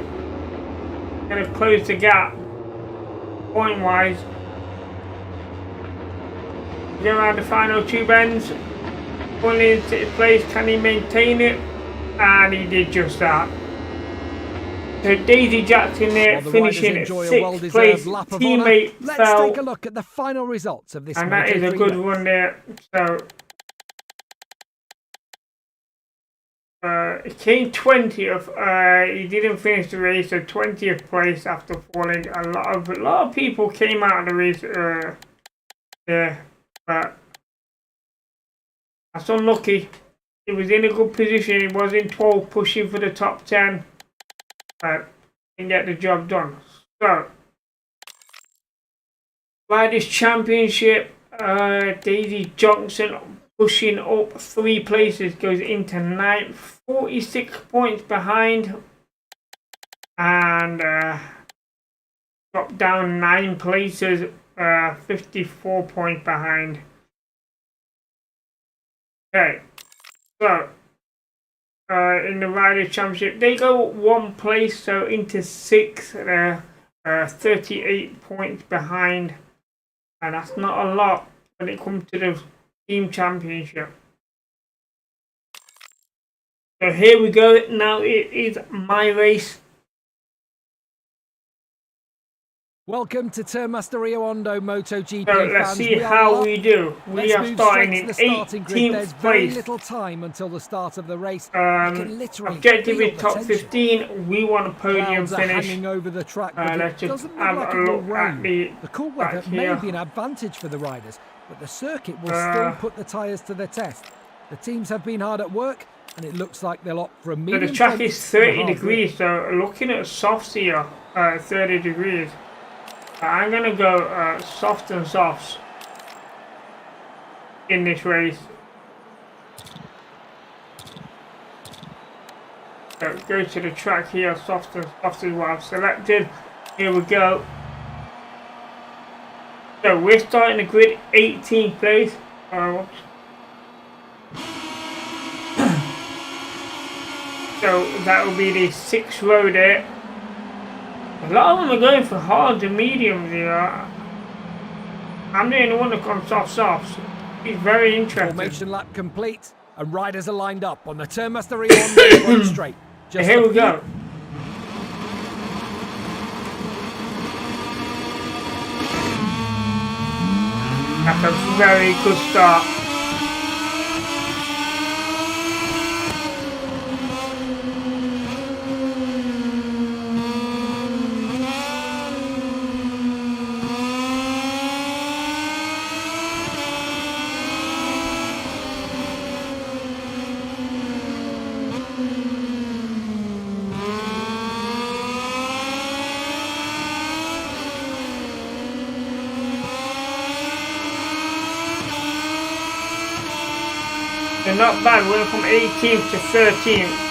Going to close the gap point wise. Go around the final 2 bends. Only in 6th place, can he maintain it? And he did just that. So Daisy Jackson there finishing at 6th place. Teammate Let's fell. take a look at the final results of this. And that is a good run there. So it came 20th. He didn't finish the race, so 20th place after falling. A lot of people came out of the race. Yeah, but that's unlucky. He was in a good position. He was in 12th, pushing for the top 10. But didn't get the job done. So, Riders Championship, Daisy Johnson pushing up 3 places, goes into 9th, 46 points behind. And dropped down 9 places, 54 points behind. Okay, so in the Riders Championship, they go 1 place, so into 6th, 38 points behind, and that's not a lot when it comes to the Team Championship. So here we go, now it is my race. Welcome to Termas Rio Hondo MotoGP So let's fans. see how we do. We are starting in 18th There's very place. little time until the start of the race. You can literally Objective feel is the top tension. 15. We want a podium Clouds are finish. hanging over the track, but Let's it just doesn't have look like a it will look at rain. the The cool weather back may here. be an advantage for the riders, but the circuit will still put the tyres to the test. The teams have been hard at work, and it looks like they'll opt for a So medium. the track front is and a 30 hard degrees, so looking at softs here, 30 degrees. I'm going to go soft and softs in this race. So go to the track here, soft and softs is what I've selected. Here we go. So we're starting the grid 18th place. So that will be the 6th row there. A lot of them are going for hards and mediums, you know. I'm the only one that comes softs. It's very interesting. Formation lap complete, and riders are lined up on the Termas Rio Hondo front straight. So here we go. That's a very good start. They're not bad, we're from 18th to 13th.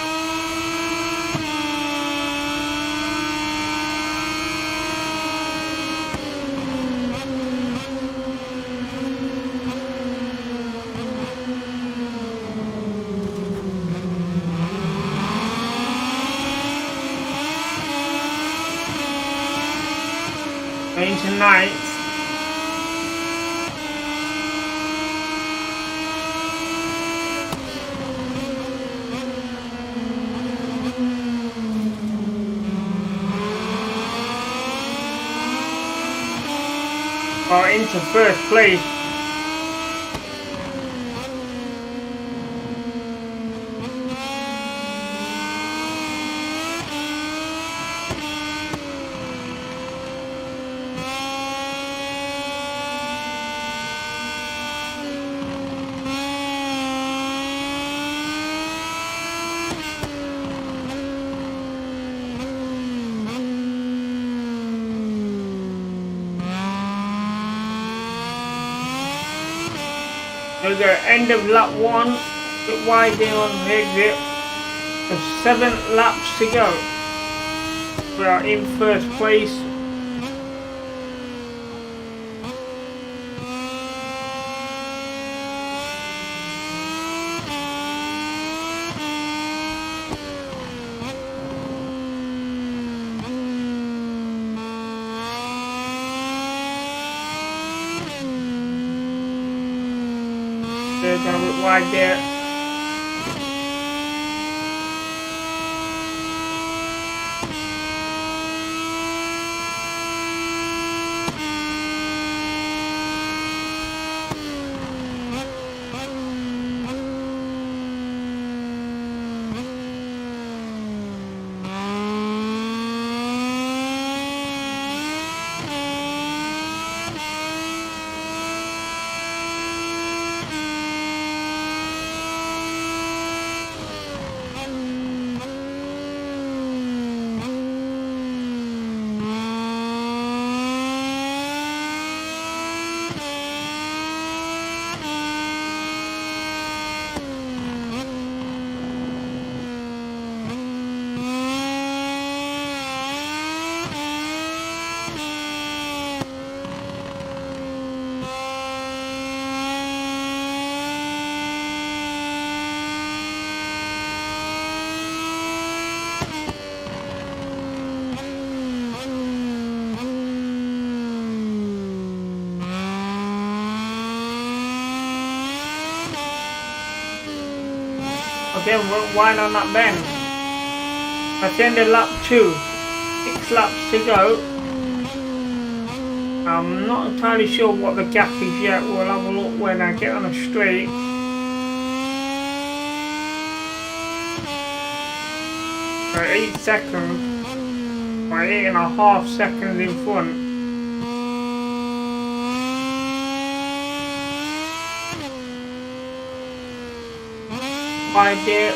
Into 9th. Or into 1st place. We're going to end of lap 1, bit wide there on the exit. There's 7 laps to go. We are in 1st place. They're going a bit wide there. Okay, we're wide on that bend. That's the end of lap 2. 6 laps to go. I'm not entirely sure what the gap is yet. We'll have a look when I get on a straight. For 8 seconds. Or 8.5 seconds in front. Right there.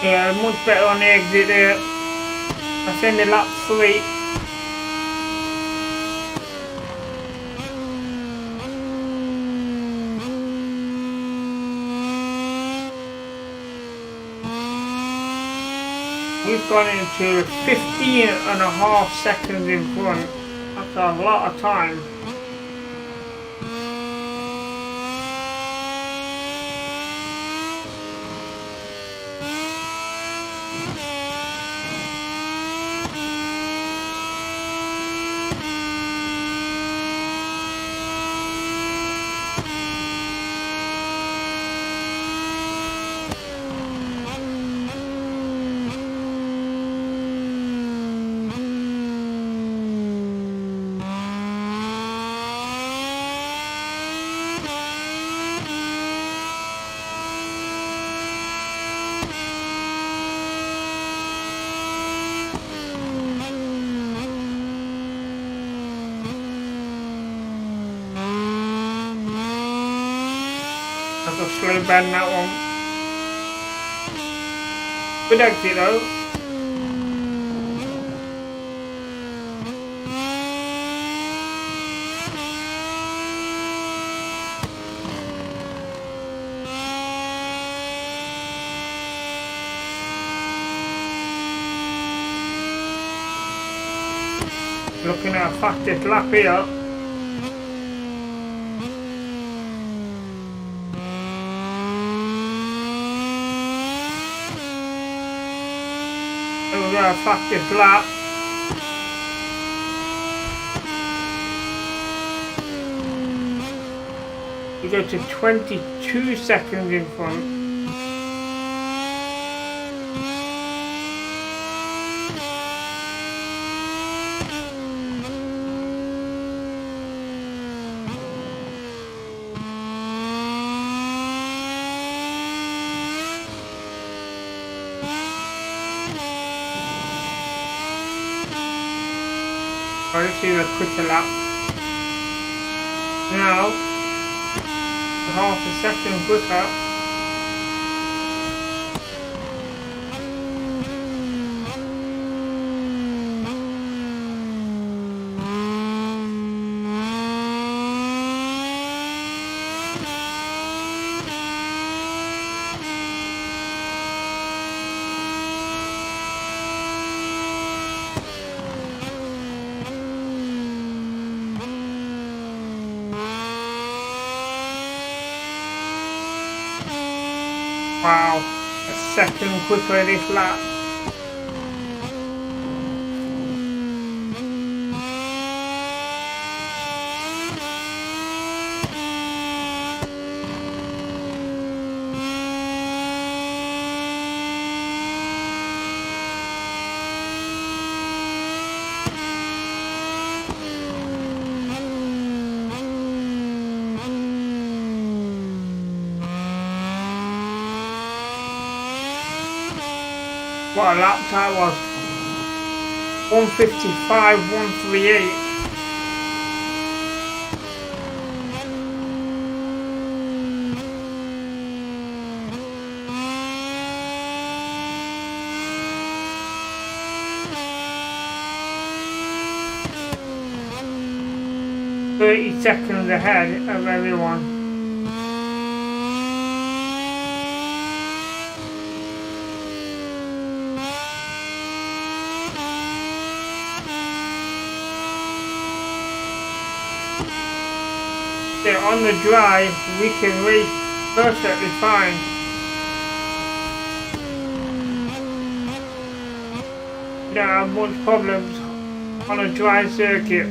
Yeah, much better on the exit there. That's in the lap 3. We've gone into 15.5 seconds in front. That's a lot of time. I've got slow bend that one. Good exit though. Looking at a fastest lap here. We've got a fastest lap. We go to 22 seconds in front. Let's see the quicker lap. Now, half a second quicker. Wow, a second quicker this lap. What a lap time was. 155, 138. Seconds ahead of everyone. On the drive, we can race perfectly fine. We don't have much problems on a dry circuit.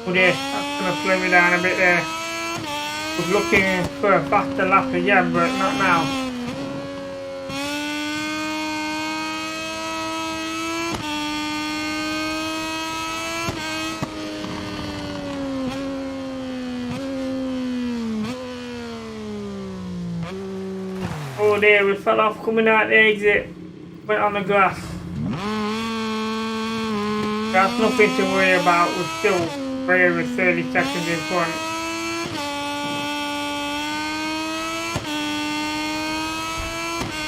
Oh dear, that's going to slow me down a bit there. Was looking for a faster lap again, but not now. Oh dear, we fell off coming out the exit. Went on the grass. That's nothing to worry about. We're still way over 30 seconds in front.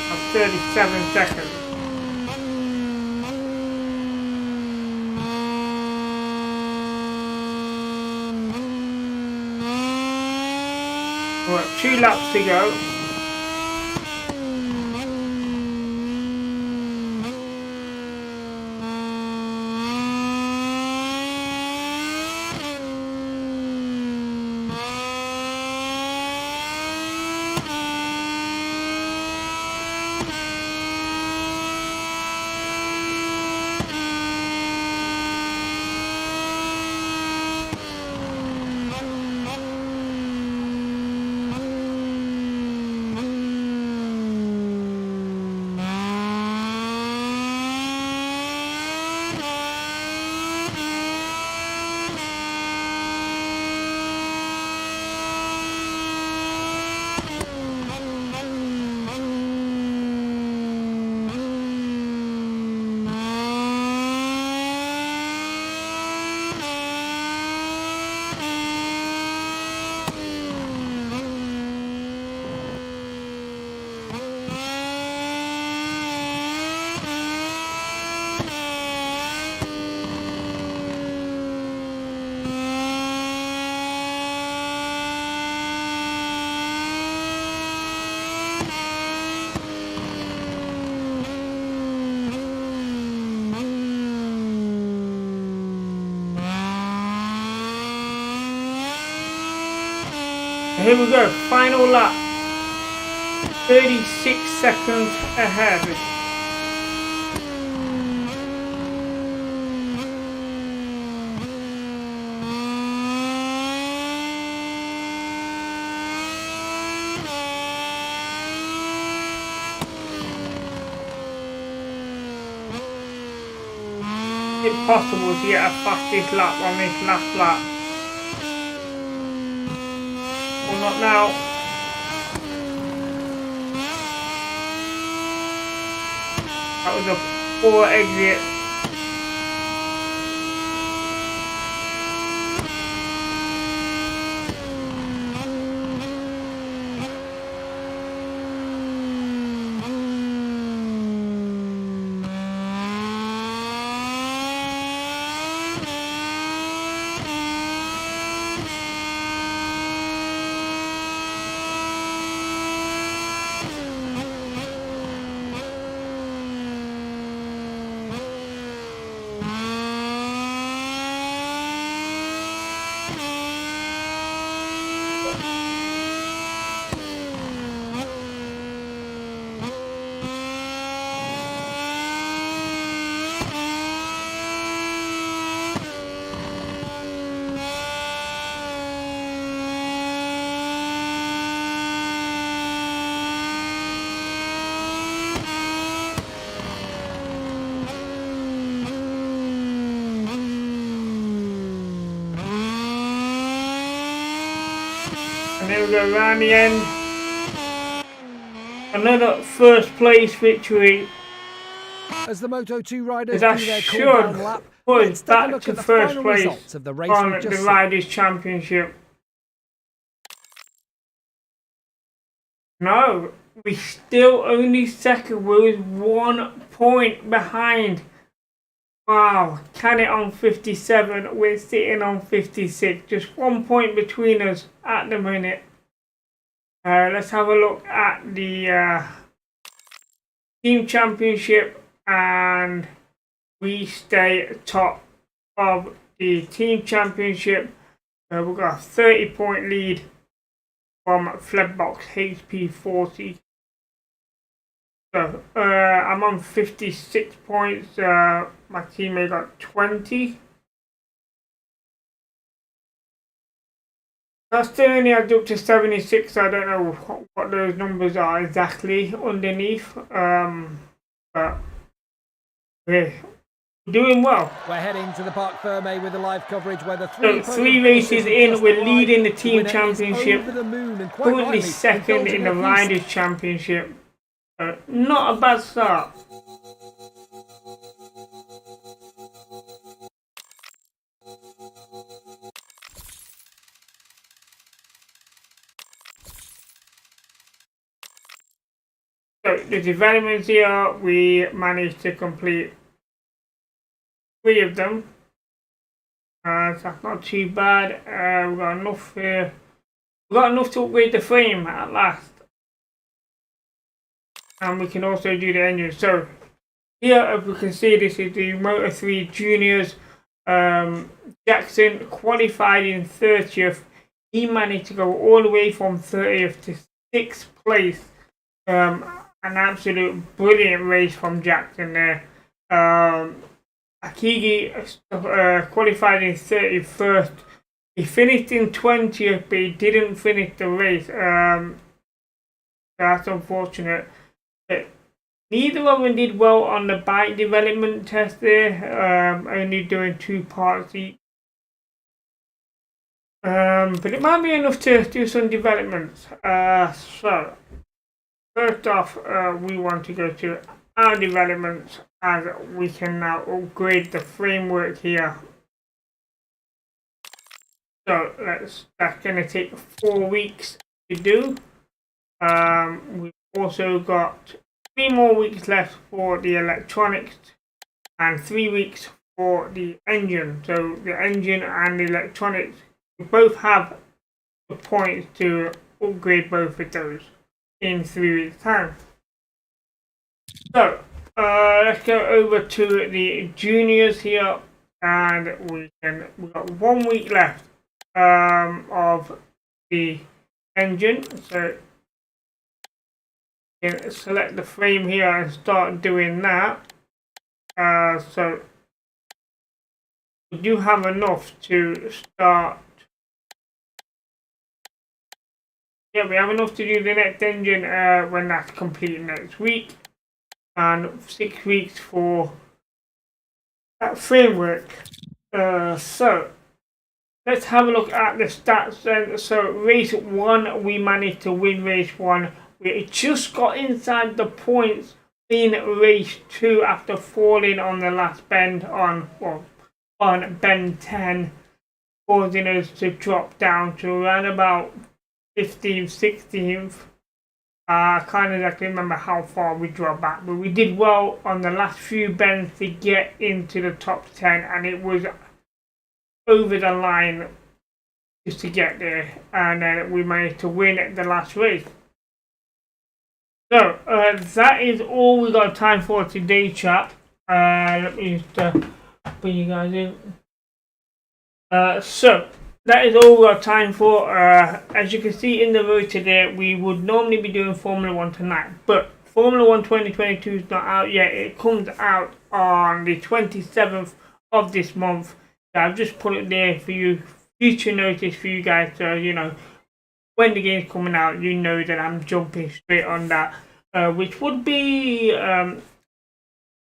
That's 37 seconds. We've got 2 laps to go. Here we go, final lap. 36 seconds ahead. Is it possible to get a fastest lap on this last lap? Well, not now. That was a poor exit. And there we go, around the end. Another first place victory. As the Moto2 riders That do their should cool-down lap, put let's us take a back look to at the first final place results of the race on we've the just seen. Riders' Championship. No, we still only second. We're 1 point behind. Wow, can it on 57? We're sitting on 56. Just 1 point between us at the minute. Let's have a look at the team championship, and we stay top of the team championship. We've got a 30-point lead from Flebbox HP40. So I'm on 56 points. My teammate got 20. That still only adds up to 76. I don't know what those numbers are exactly underneath. But we're doing well. We're heading to the Parc Fermé with the live coverage where the So 3 races in, we're leading the team championship. Currently second in the Riders' Championship. Not a bad start. So the developments here, we managed to complete 3 of them. So that's not too bad. We've got enough here. We've got enough to upgrade the frame at last. And we can also do the engine. So here, as we can see, this is the Moto3 Juniors. Jackson qualified in 30th. He managed to go all the way from 30th to 6th place. An absolute brilliant race from Jackson there. Akigi qualified in 31st. He finished in 20th, but he didn't finish the race. That's unfortunate. But neither of them did well on the bike development test there, only doing 2 parts each. But it might be enough to do some developments. So, first off, we want to go to our developments, as we can now upgrade the framework here. So that's going to take 4 weeks to do. We've also got 3 more weeks left for the electronics and 3 weeks for the engine. So the engine and the electronics, we both have the points to upgrade both of those in 3 weeks time. So let's go over to the juniors here, and we've got 1 week left of the engine. So you can select the frame here and start doing that. So we do have enough to start. Yeah, we have enough to do the next engine when that's complete next week, and 6 weeks for that framework. So let's have a look at the stats then. So race 1, we managed to win race 1. We just got inside the points in race 2 after falling on the last bend on bend 10, causing us to drop down to around about 15th, 16th. I can't exactly remember how far we dropped back, but we did well on the last few bends to get into the top 10, and it was over the line just to get there, and then we managed to win the last race. So that is all we got time for today, chat. Let me just bring you guys in. So that is all we got time for. As you can see in the road today, we would normally be doing Formula 1 tonight, but Formula 1 2022 is not out yet. It comes out on the 27th of this month. So I've just put it there for you, future notice for you guys, so you know when the game's coming out, you know that I'm jumping straight on that, which would be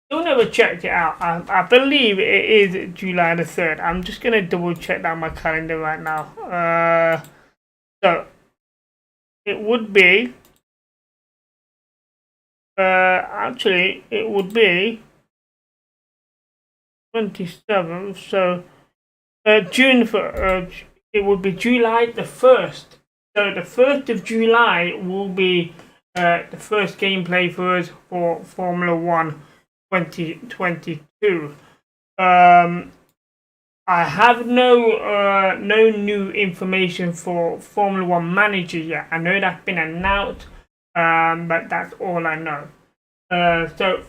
don't ever checked it out. I believe it is July the 3rd. I'm just going to double check that on my calendar right now. So it would be actually it would be 27th. So June for it would be July the 1st. So the 1st of July will be the first gameplay for us for Formula 1 2022. I have no new information for Formula 1 Manager yet. I know that's been announced, but that's all I know. So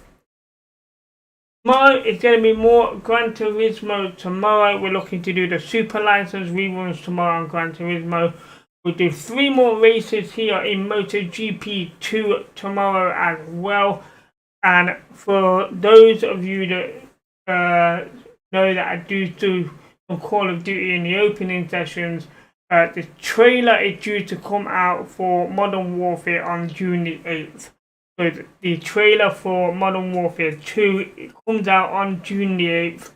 tomorrow is going to be more Gran Turismo. Tomorrow we're looking to do the Super License reruns tomorrow on Gran Turismo. We'll do 3 more races here in MotoGP 2 tomorrow as well. And for those of you that know that I do some Call of Duty in the opening sessions, the trailer is due to come out for Modern Warfare on June the 8th. So the trailer for Modern Warfare 2, it comes out on June the 8th.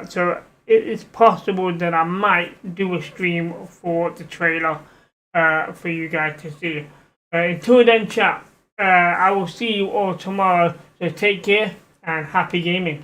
So it is possible that I might do a stream for the trailer for you guys to see. Until then, chat. I will see you all tomorrow, so take care and happy gaming.